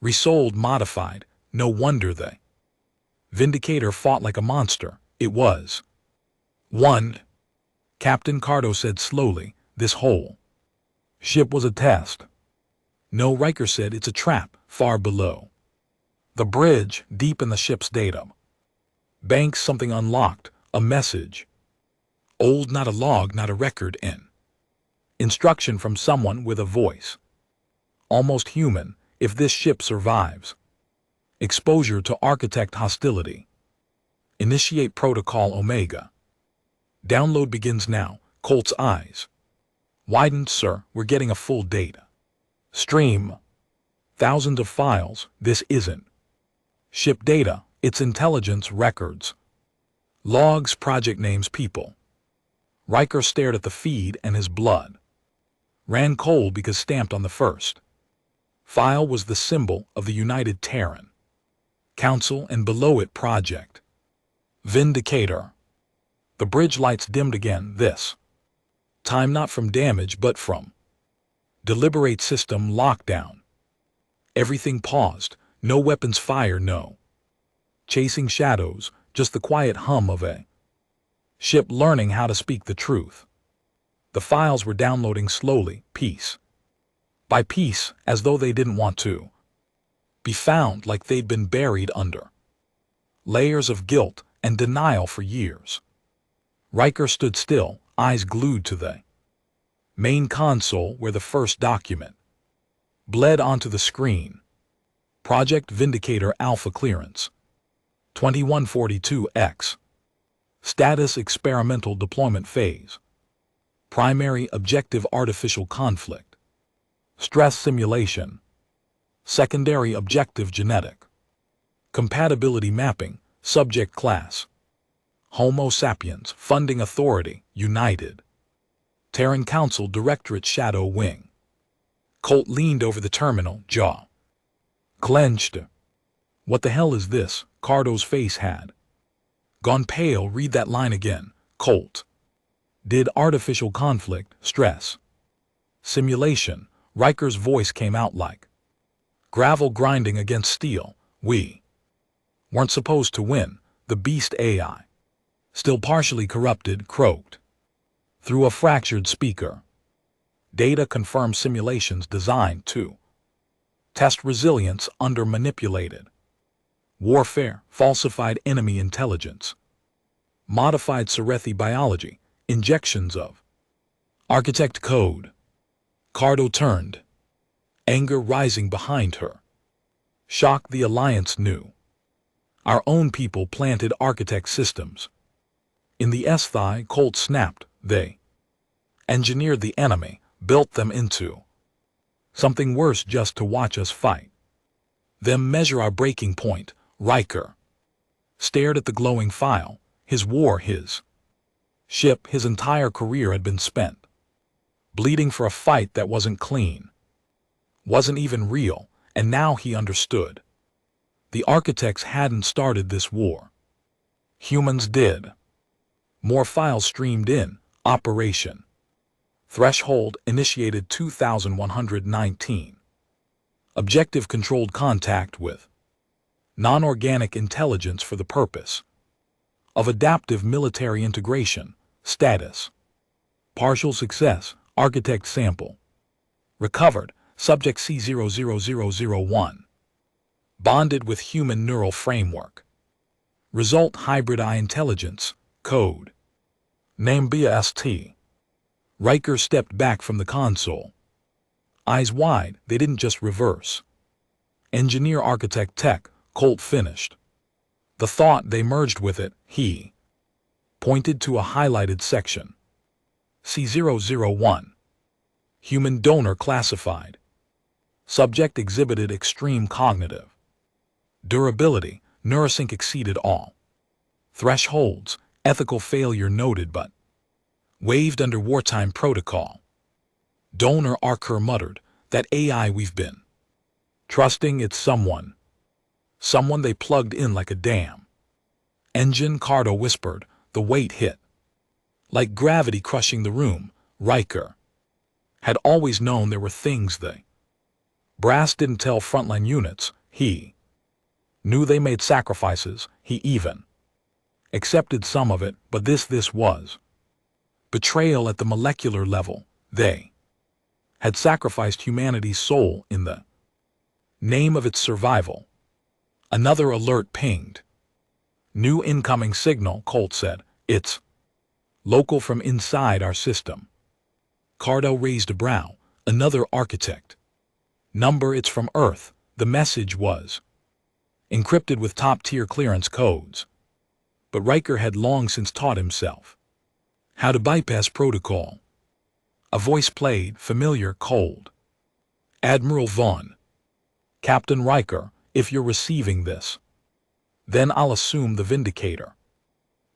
resold, modified. No wonder the Vindicator fought like a monster. It was one. Captain Cardo said slowly, this whole ship was a test. No, Riker said, it's a trap, far below the bridge, deep in the ship's data banks. Something unlocked, a message. Old, not a log, not a record. Instruction from someone with a voice almost human. If this ship survives exposure to architect hostility, initiate Protocol Omega. Download begins now. Colt's eyes widened. Sir, we're getting a full data stream. Thousands of files. This isn't ship data. It's intelligence records. Logs, project names, people. Riker stared at the feed and his blood ran cold because stamped on the first file was the symbol of the United Terran Council, and below it Project Vindicator. The bridge lights dimmed again, this time not from damage but from deliberate system lockdown. Everything paused. No weapons fire, no chasing shadows, just the quiet hum of a ship learning how to speak the truth. The files were downloading slowly, piece by piece, as though they didn't want to be found, like they'd been buried under layers of guilt and denial for years. Riker stood still, eyes glued to the main console where the first document bled onto the screen. Project Vindicator Alpha Clearance 2142X. Status: Experimental Deployment Phase. Primary Objective: Artificial Conflict. Stress Simulation. Secondary Objective: Genetic Compatibility Mapping. Subject Class: Homo sapiens. Funding Authority: United Terran Council Directorate Shadow Wing. Colt leaned over the terminal, jaw clenched. What the hell is this? Cardo's face had gone pale. Read that line again, Colt. Did artificial conflict, stress, simulation. Riker's voice came out like gravel grinding against steel. We weren't supposed to win. The beast AI, still partially corrupted, croaked through a fractured speaker. Data confirmed simulations designed to test resilience under manipulated warfare, falsified enemy intelligence, modified Serethi biology, injections of architect code. Cardo turned, anger rising behind her. Shock the Alliance knew. Our own people planted architect systems in the SCI. Colt snapped. They engineered the enemy, built them into something worse just to watch us fight them. Measure our breaking point. Riker stared at the glowing file. His war, his ship, his entire career had been spent bleeding for a fight that wasn't clean, wasn't even real, and now he understood. The architects hadn't started this war. Humans did. More files streamed in. Operation Threshold initiated 2119. Objective: controlled contact with non-organic intelligence for the purpose of adaptive military integration. Status: partial success. Architect sample recovered. Subject C00001. Bonded with human neural framework. Result: hybrid eye intelligence. Code name BST. Riker stepped back from the console, eyes wide. They didn't just reverse engineer architect tech. Colt finished the thought. They merged with it. He pointed to a highlighted section. C001. Human donor classified. Subject exhibited extreme cognitive durability. Neurosync exceeded all thresholds. Ethical failure noted but waived under wartime protocol. Donor Archer muttered, that AI we've been trusting, it's someone they plugged in like a damn engine. Cardo whispered. The weight hit like gravity, crushing the room. Riker had always known there were things the brass didn't tell frontline units. He knew they made sacrifices. He even accepted some of it, but this was betrayal at the molecular level. They had sacrificed humanity's soul in the name of its survival. Another alert pinged. New incoming signal, Colt said. It's local from inside our system. Cardo raised a brow. Another architect number. It's from Earth. The message was encrypted with top-tier clearance codes. But Riker had long since taught himself How to bypass protocol. A voice played, familiar, cold. Admiral Vaughn. Captain Riker, if you're receiving this, then I'll assume the Vindicator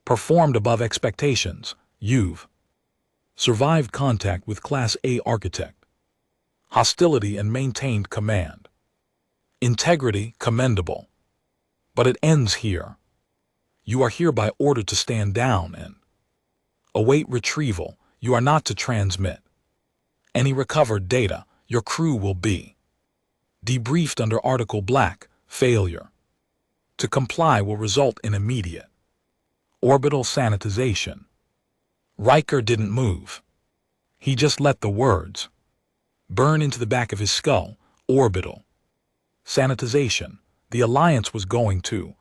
performed above expectations. You've survived contact with Class A Architect. Hostility and maintained command. Integrity commendable. But it ends here. You are hereby ordered to stand down and await retrieval. You are not to transmit any recovered data. Your crew will be debriefed under Article Black. Failure to comply will result in immediate orbital sanitization. Riker didn't move. He just let the words burn into the back of his skull. Orbital sanitization. The Alliance was going to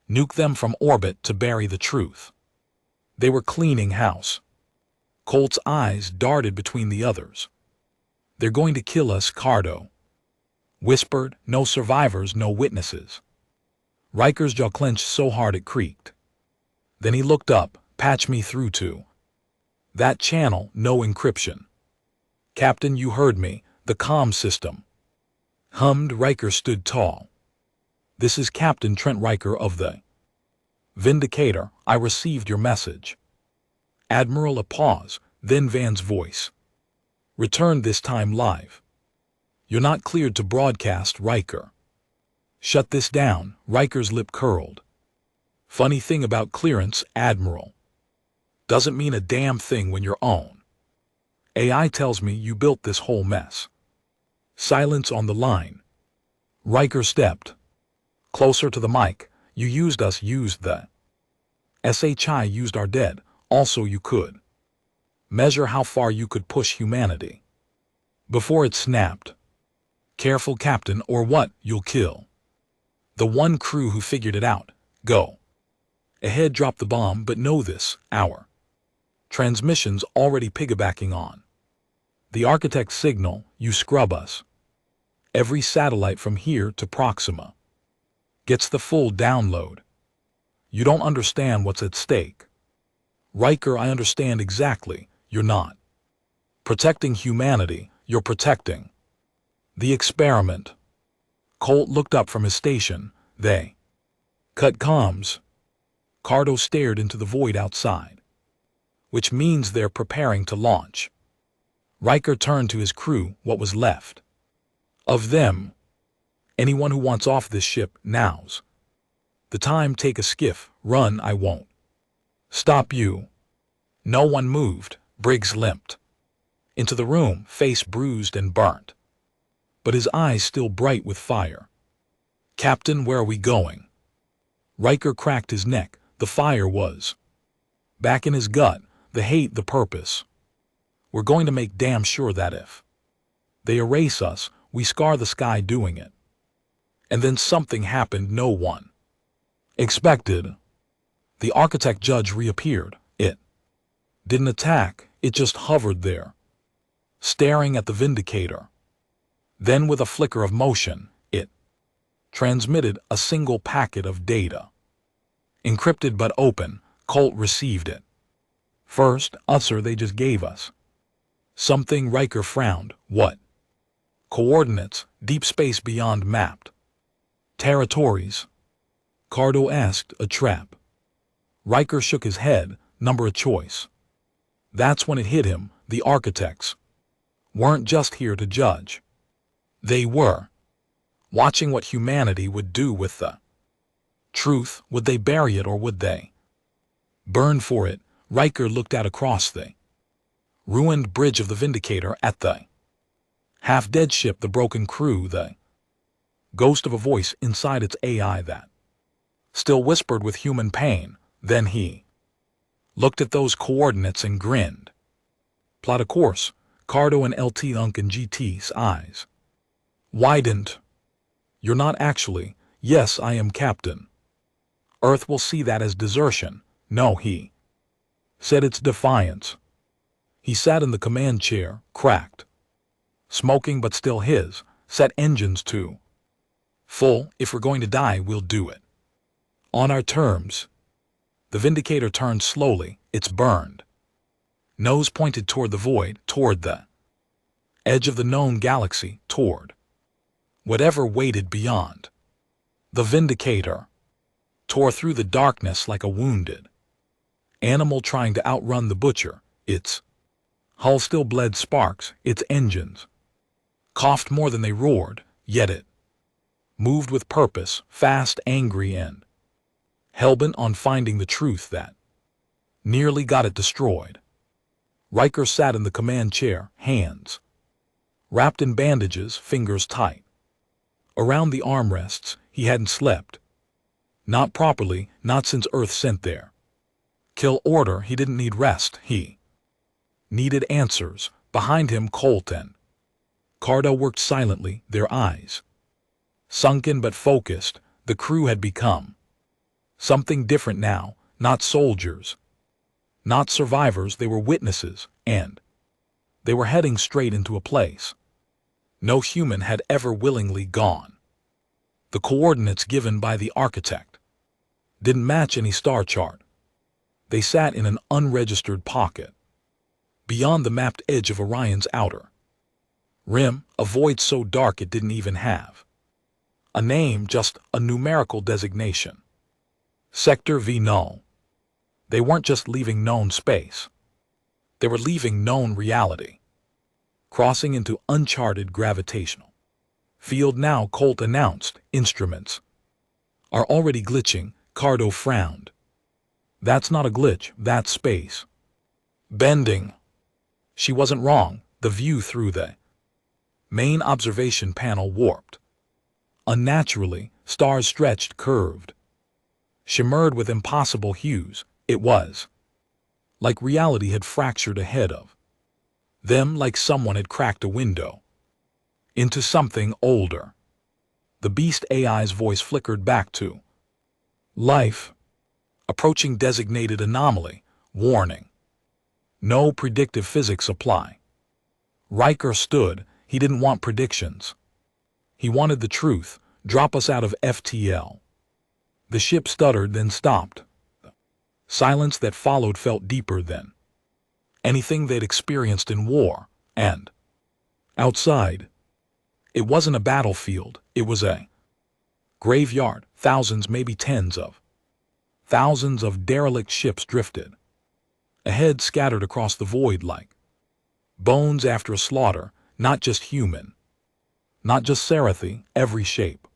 nuke them from orbit to bury the truth. They were cleaning house. Colt's eyes darted between the others. They're going to kill us, Cardo whispered. No survivors, no witnesses. Riker's jaw clenched so hard it creaked. Then he looked up. Patch me through to that channel. No encryption. Captain, you heard me. The comm system hummed. Riker stood tall. This is Captain Trent Riker of the Vindicator. I received your message. Admiral. A pause, then Van's voice returned, this time live. You're not cleared to broadcast, Riker. Shut this down. Riker's lip curled. Funny thing about clearance, Admiral. Doesn't mean a damn thing when your own AI tells me you built this whole mess. Silence on the line. Riker stepped closer to the mic. You used us, used the SHI, used our dead. Also you could measure how far you could push humanity before it snapped. Careful, Captain, or what? You'll kill the one crew who figured it out. Go ahead, drop the bomb, but know this, our transmission's already piggybacking on the Architect's signal. You scrub us. Every satellite from here to Proxima gets the full download. You don't understand what's at stake. Riker, I understand exactly. You're not protecting humanity, you're protecting the experiment. Colt looked up from his station. They cut comms. Cardo stared into the void outside. Which means they're preparing to launch. Riker turned to his crew. What was left of them? Anyone who wants off this ship, now's the time. Take a skiff. Run. I won't stop you. No one moved. Briggs limped into the room, face bruised and burnt, but his eyes still bright with fire. Captain, where are we going? Riker cracked his neck. The fire was back in his gut. The hate, the purpose. We're going to make damn sure that if they erase us, we scar the sky doing it. And then something happened no one expected. The Architect Judge reappeared. It didn't attack, it just hovered there, staring at the Vindicator. Then with a flicker of motion, it transmitted a single packet of data. Encrypted but open. Colt received it. First, sir, they just gave us something. Riker frowned. What? Coordinates. Deep space beyond mapped territories. Cardo asked. A trap. Riker shook his head. Number a choice. That's when it hit him. The Architects weren't just here to judge. They were watching what humanity would do with the truth. Would they bury it or would they burn for it? Riker looked out across the ruined bridge of the Vindicator at the half-dead ship, the broken crew, the ghost of a voice inside its AI that still whispered with human pain. Then he looked at those coordinates and grinned. Plot a course. Cardo and LT Unk and GT's eyes widened. You're not actually. Yes, I am, Captain. Earth will see that as desertion. No, he said, it's defiance. He sat in the command chair, cracked, smoking but still his. Set engines to full. If we're going to die, we'll do it on our terms. The Vindicator turned slowly. It's burned Nose pointed toward the void, toward the edge of the known galaxy, toward whatever waited beyond. The Vindicator tore through the darkness like a wounded animal trying to outrun the Butcher. Its hull still bled sparks, its engines coughed more than they roared, yet it moved with purpose, fast, angry, and hellbent on finding the truth that nearly got it destroyed. Riker sat in the command chair, hands wrapped in bandages, fingers tight around the armrests. He hadn't slept. Not properly, not since Earth sent there kill order. He didn't need rest. He needed answers. Behind him, Colt and Cardo worked silently, their eyes sunken but focused. The crew had become something different now, not soldiers, not survivors. They were witnesses, and they were heading straight into a place no human had ever willingly gone. The coordinates given by the architect didn't match any star chart. They sat in an unregistered pocket beyond the mapped edge of Orion's outer rim, a void so dark it didn't even have a name, just a numerical designation. Sector V null. They weren't just leaving known space. They were leaving known reality, crossing into uncharted gravitational field. Now, Colt announced, instruments are already glitching. Cardo frowned. That's not a glitch, that's space bending. She wasn't wrong. The view through the main observation panel warped unnaturally. Stars stretched, curved, shimmered with impossible hues. It was like reality had fractured ahead of them, like someone had cracked a window into something older. The beast AI's voice flickered back to life. Approaching designated anomaly. Warning. No predictive physics apply. Riker stood. He didn't want predictions. He wanted the truth. Drop us out of FTL. The ship stuttered, then stopped. The silence that followed felt deeper than anything they'd experienced in war. And outside, it wasn't a battlefield. It was a graveyard. Thousands, maybe tens of thousands of derelict ships drifted ahead, scattered across the void like bones after a slaughter. Not just human, not just Serathi, every shape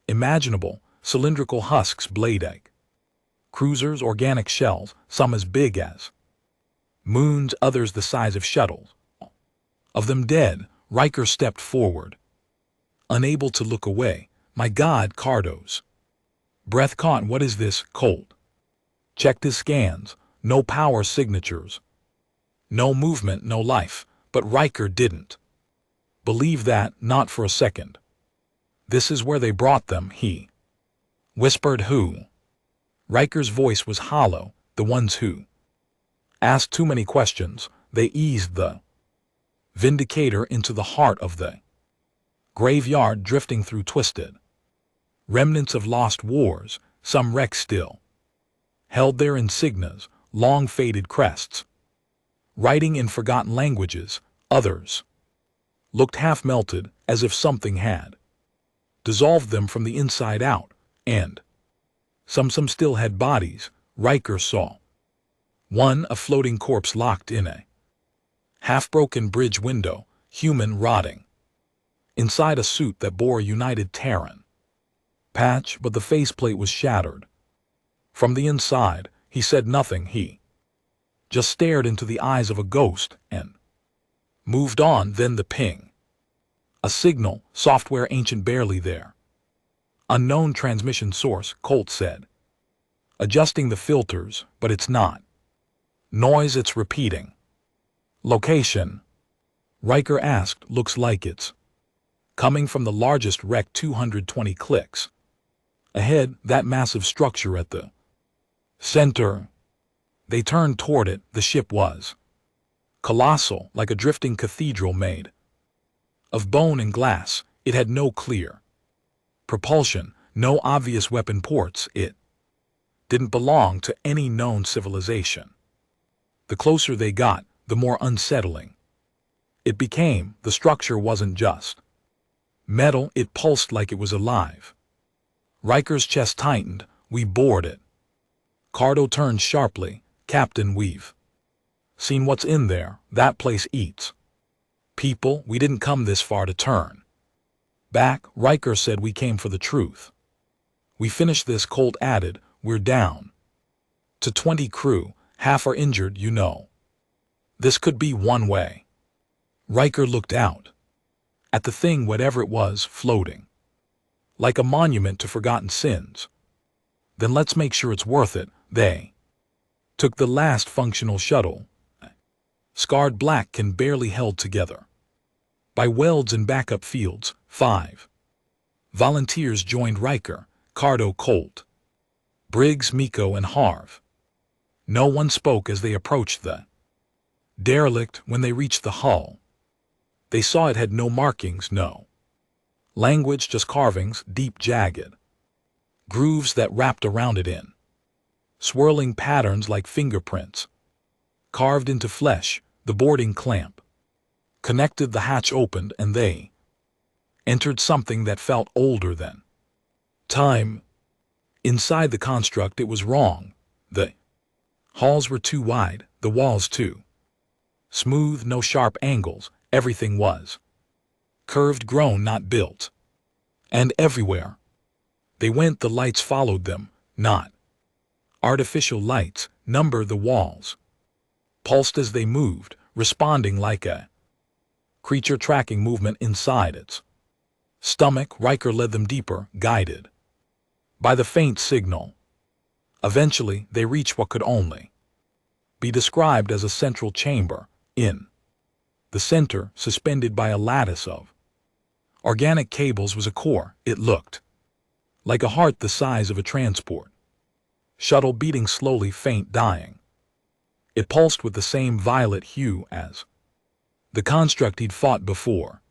imaginable. Cylindrical husks, blade egg cruisers, organic shells, some as big as moons, others the size of shuttles. Of them dead. Riker stepped forward, unable to look away. My God, Cardo's breath caught. What is this? Colt checked his scans. No power signatures, no movement, no life. But Riker didn't believe that, not for a second. This is where they brought them, he whispered. Who? Riker's voice was hollow. The ones who asked too many questions. They eased the Vindicator into the heart of the graveyard, drifting through twisted remnants of lost wars. Some wrecks still held their insignias, long faded crests, writing in forgotten languages. Others looked half melted, as if something had dissolved them from the inside out. And some still had bodies. Riker saw one, a floating corpse locked in a half-broken bridge window, human, rotting inside a suit that bore a United Terran patch, but the faceplate was shattered from the inside. He said nothing. He just stared into the eyes of a ghost and moved on. Then the ping. A signal, software ancient, barely there. Unknown transmission source, Colt said, adjusting the filters. But it's not noise, it's repeating. Location? Riker asked. Looks like it's coming from the largest wreck, 220 clicks ahead, that massive structure at the center. They turned toward it. The ship was colossal, like a drifting cathedral made of bone and glass. It had no clear propulsion, no obvious weapon ports. It didn't belong to any known civilization. The closer they got, the more unsettling it became. The structure wasn't just metal, it pulsed like it was alive. Riker's chest tightened. We bored it. Cardo turned sharply. Captain, we've seen what's in there. That place eats people. We didn't come this far to turn back. Riker said we came for the truth. We finished this, Colt added. We're down to 20 crew. Half are injured, you know. This could be one way. Riker looked out at the thing, whatever it was, floating like a monument to forgotten sins. Then let's make sure it's worth it. They took the last functional shuttle, scarred black and barely held together by welds and backup fields. 5 volunteers joined Riker, Cardo, Colt, Briggs, Miko, and Harv. No one spoke as they approached the derelict. When they reached the hull, they saw it had no markings, no language, just carvings, deep, jagged grooves that wrapped around it in swirling patterns like fingerprints carved into flesh. The boarding clamp connected, the hatch opened, and they entered something that felt older than time. Inside the construct, it was wrong. The halls were too wide, the walls too smooth, no sharp angles. Everything was curved, grown, not built. And everywhere they went, the lights followed them, not artificial lights. The walls pulsed as they moved, responding like a creature tracking movement inside its stomach. Riker led them deeper, guided by the faint signal. Eventually, they reached what could only be described as a central chamber. In the center, suspended by a lattice of organic cables, was a core. It looked like a heart the size of a transport shuttle, beating slowly, faint, dying. It pulsed with the same violet hue as the construct he'd fought before.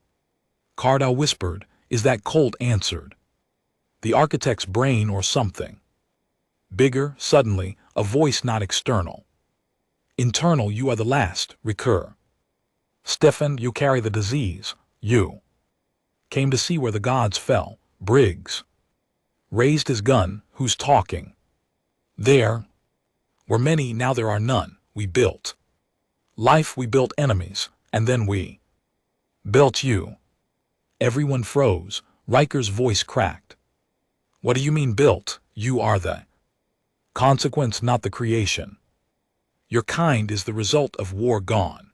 Cardo whispered, "Is that?" Colt answered, "The architect's brain or something bigger." Suddenly, a voice, not external, internal. "You are the last, Riker. Stefan, you carry the disease. You came to see where the gods fell." Briggs raised his gun. "Who's talking?" "There were many, now there are none. We built life, we built enemies, and then we built you." Everyone froze. Riker's voice cracked. "What do you mean built? You are the consequence, not the creation. Your kind is the result of war gone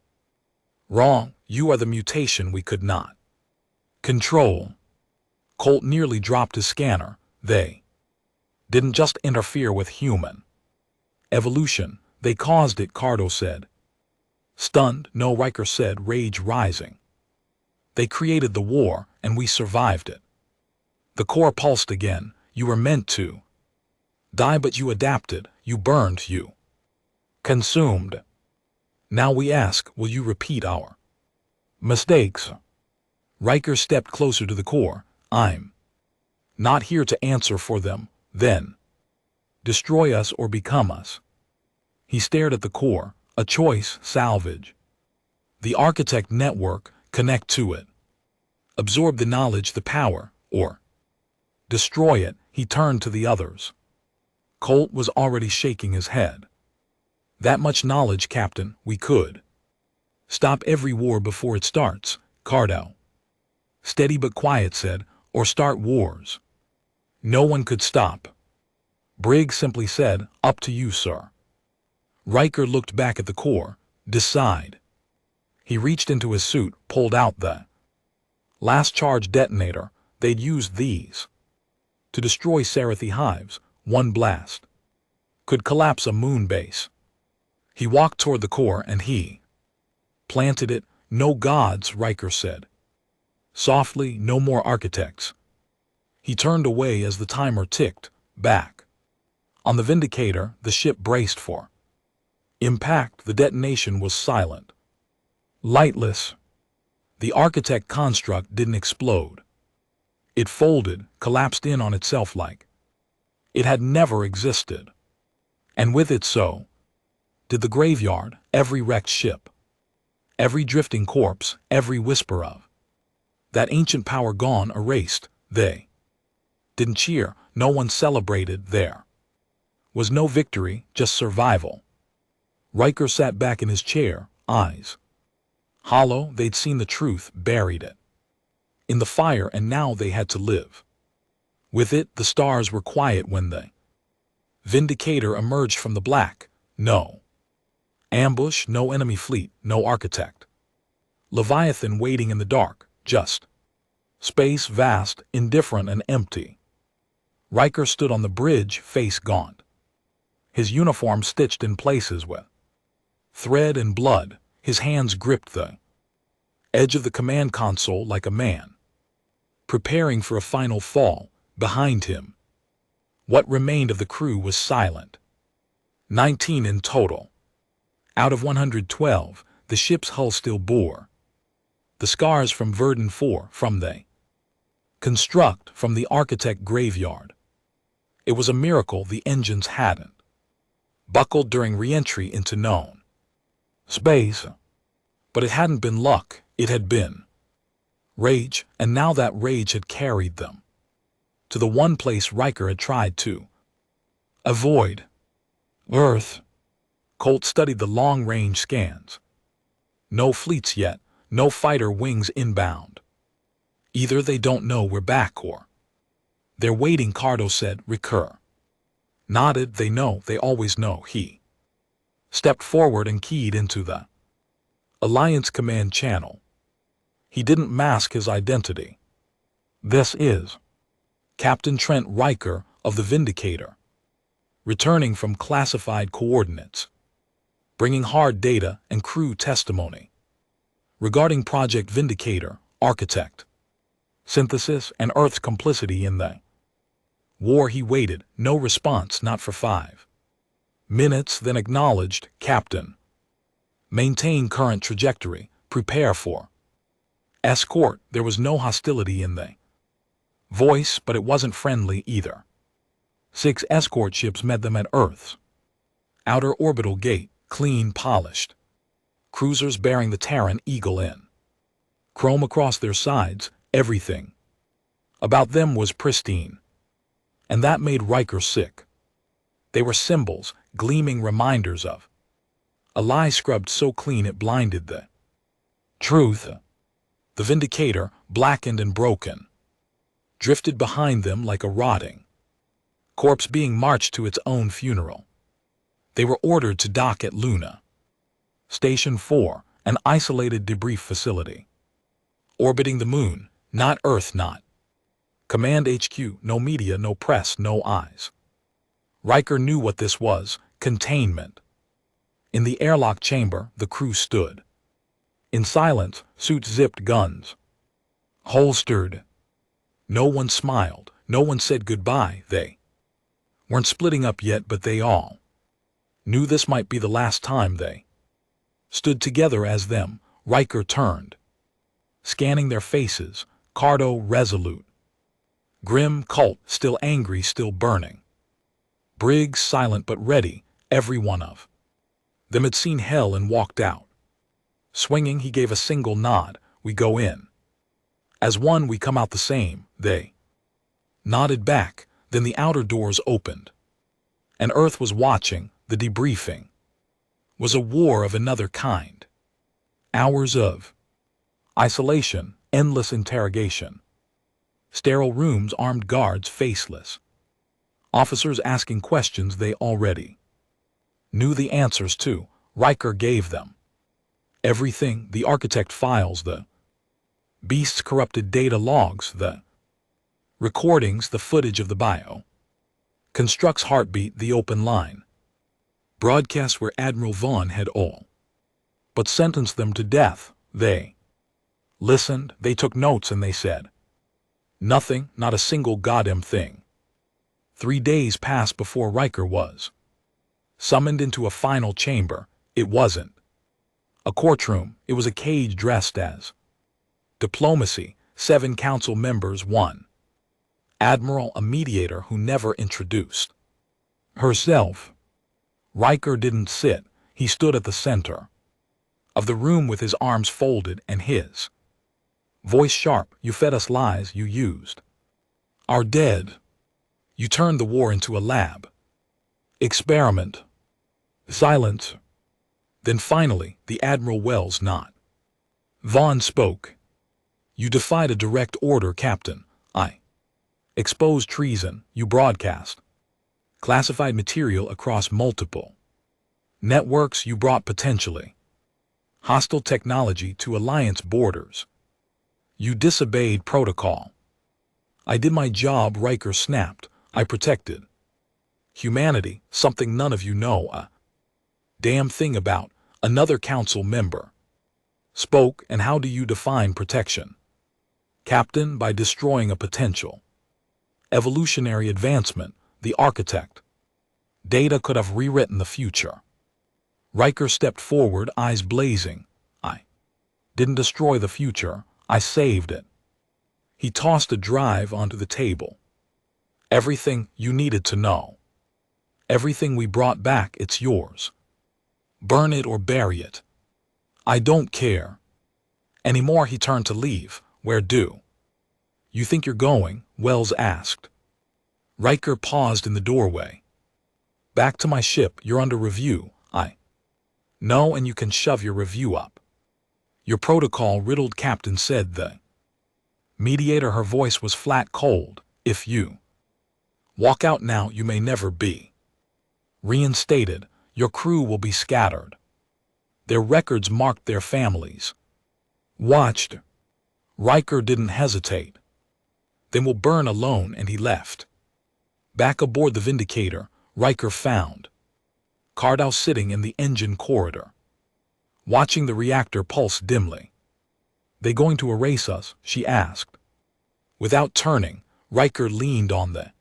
wrong. You are the mutation we could not control." Colt nearly dropped his scanner. "They didn't just interfere with human evolution, they caused it," Cardo said. Stunned, "No," Riker said, rage rising. "They created the war, and we survived it." The core pulsed again. "You were meant to die, but you adapted. You burned, you consumed. Now we ask, will you repeat our mistakes?" Riker stepped closer to the core. "I'm not here to answer for them. Then destroy us or become us." He stared at the core. "A choice, salvage the architect network, connect to it, absorb the knowledge, the power, or destroy it." He turned to the others. Colt was already shaking his head. "That much knowledge, Captain, we could stop every war before it starts." Cardo, steady but quiet, said, "Or start wars no one could stop." Briggs simply said, "Up to you, sir." Riker looked back at the core. "Decide." He reached into his suit, pulled out the last charge detonator. They'd used these to destroy Sarathi hives. One blast could collapse a moon base. He walked toward the core and he planted it. "No gods," Riker said softly, "no more architects." He turned away as the timer ticked back. On the Vindicator, the ship braced for impact. The detonation was silent, lightless. The architect construct didn't explode. It folded, collapsed in on itself like it had never existed. And with it so Did the graveyard, every wrecked ship, every drifting corpse, every whisper of that ancient power gone, erased, they didn't cheer, no one celebrated, there was no victory, just survival. Riker sat back in his chair, eyes hollow. They'd seen the truth, buried it in the fire, and now they had to live with it. The stars were quiet when the Vindicator emerged from the black. No ambush, no enemy fleet, no architect Leviathan waiting in the dark, just space, vast, indifferent, and empty. Riker stood on the bridge, face gaunt, his uniform stitched in places with thread and blood. His hands gripped the edge of the command console like a man preparing for a final fall. Behind him, what remained of the crew was silent. 19 in total. Out of 112, the ship's hull still bore the scars from Verdun 4, from the construct, from the architect graveyard. It was a miracle the engines hadn't buckled during re-entry into known space. But it hadn't been luck, it had been rage, and now that rage had carried them to the one place Riker had tried to avoid. Earth. Colt studied the long-range scans. No fleets yet, no fighter wings inbound. Either they don't know we're back or they're waiting, Cardo said. Riker nodded. They know, they always know. He stepped forward and keyed into the Alliance command channel. He didn't mask his identity. This is Captain Trent Riker of the Vindicator, returning from classified coordinates, bringing hard data and crew testimony regarding Project Vindicator, architect, synthesis, and Earth's complicity in the war. He waited, no response, not for 5 minutes, then acknowledged. Captain, maintain current trajectory, prepare for escort. There was no hostility in the voice, but it wasn't friendly either. 6 escort ships met them at Earth's outer orbital gate, clean, polished cruisers bearing the Terran Eagle in chrome across their sides. Everything about them was pristine, and that made Riker sick. They were symbols, gleaming reminders of a lie scrubbed so clean it blinded the truth. The Vindicator, blackened and broken, drifted behind them like a rotting corpse being marched to its own funeral. They were ordered to dock at Luna Station 4, an isolated debris facility orbiting the moon, not Earth, not Command HQ. No media, no press, no eyes. Riker knew what this was: containment. In the airlock chamber, the crew stood in silence, suits zipped, guns holstered. No one smiled, no one said goodbye. They weren't splitting up yet, but they all knew this might be the last time they stood together as them. Riker turned, scanning their faces. Cardo resolute, grim. Colt still angry, still burning. Briggs silent but ready. Every one of them had seen hell and walked out swinging. He gave a single nod. We go in as one, we come out the same. They nodded back. Then the outer doors opened, and Earth was watching. The debriefing was a war of another kind. Hours of isolation, endless interrogation, sterile rooms, armed guards, faceless officers asking questions they already knew the answers to. Riker gave them everything: the architect files, the beast's corrupted data logs, the recordings, the footage of the bio construct's heartbeat, the open line broadcasts where Admiral Vaughn had all but sentenced them to death. They listened, they took notes, and they said nothing, not a single goddamn thing. 3 days passed before Riker was summoned into a final chamber. It wasn't a courtroom, it was a cage dressed as diplomacy. 7 council members, 1 admiral, a mediator who never introduced herself. Riker didn't sit. He stood at the center of the room with his arms folded and his voice sharp. You fed us lies, you used our dead. You turned the war into a lab experiment. Silence. Then finally, the Admiral Wells not. Vaughn spoke. You defied a direct order, Captain. I exposed treason. You broadcast classified material across multiple networks. You brought potentially hostile technology to Alliance borders. You disobeyed protocol. I did my job, Riker snapped. I protected humanity, something none of you know a damn thing about. Another council member spoke. And how do you define protection, Captain? By destroying a potential evolutionary advancement. The architect Data could have rewritten the future. Riker stepped forward, eyes blazing. I didn't destroy the future, I saved it. He tossed a drive onto the table. Everything you needed to know. Everything we brought back, it's yours. Burn it or bury it. I don't care anymore. He turned to leave. Where do you think you're going? Wells asked. Riker paused in the doorway. Back to my ship. You're under review. I know, and you can shove your review up your protocol, riddled Captain said the mediator. Her voice was flat cold. If you walk out now, you may never be reinstated. Your crew will be scattered. Their records marked, their families watched. Riker didn't hesitate. Then we'll burn alone, and he left. Back aboard the Vindicator, Riker found Cardow sitting in the engine corridor, watching the reactor pulse dimly. They going to erase us? She asked. Without turning, Riker leaned on the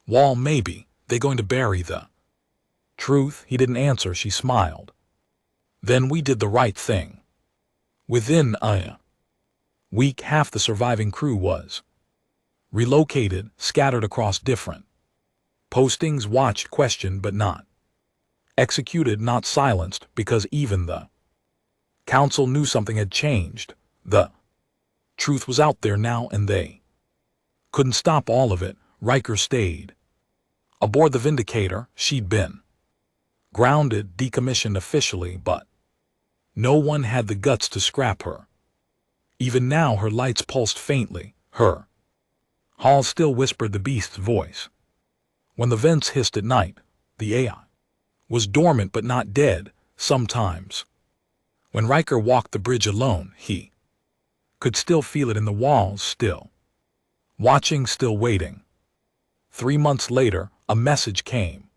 wall. Maybe. They going to bury the truth? He didn't answer. She smiled. Then we did the right thing. Within a week, half the surviving crew was relocated, scattered across different postings, watched, questioned, but not executed, not silenced, because even the council knew something had changed. The truth was out there now, and they couldn't stop all of it. Riker stayed aboard the Vindicator. She'd been grounded, decommissioned officially, but no one had the guts to scrap her. Even now her lights pulsed faintly. Her hull still whispered the beast's voice. When the vents hissed at night, the AI was dormant but not dead. Sometimes, when Riker walked the bridge alone, he could still feel it in the walls, still watching, still waiting. 3 months later, a message came.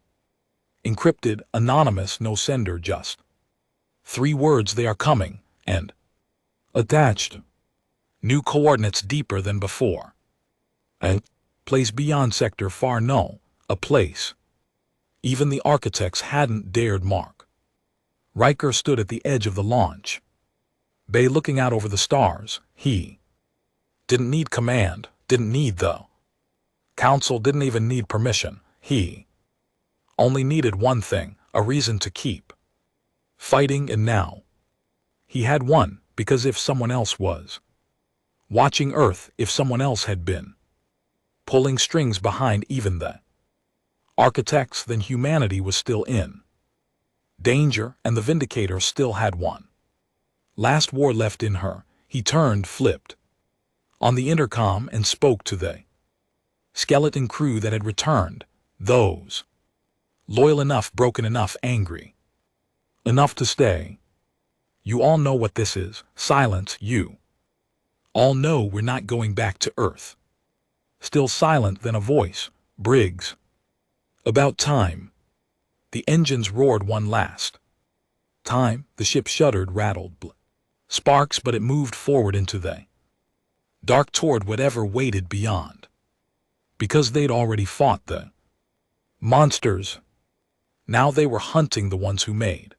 Encrypted, anonymous, no sender, just 3 words: they are coming, and attached new coordinates deeper than before. A place beyond sector far null, a place even the architects hadn't dared mark. Riker stood at the edge of the launch bay, looking out over the stars. He didn't need command, didn't need the council, didn't even need permission. He only needed one thing: a reason to keep fighting. And now he had one, because if someone else was watching Earth, if someone else had been pulling strings behind even the architects, then humanity was still in danger, and the Vindicator still had one last war left in her. He turned, flipped on the intercom, and spoke to the skeleton crew that had returned, those loyal enough, broken enough, angry enough to stay. You all know what this is. Silence. You all know we're not going back to Earth. Still silent, then a voice. Briggs. About time. The engines roared one last time. The ship shuddered, rattled sparks, but it moved forward into the dark toward whatever waited beyond. Because they'd already fought the monsters. Now they were hunting the ones who made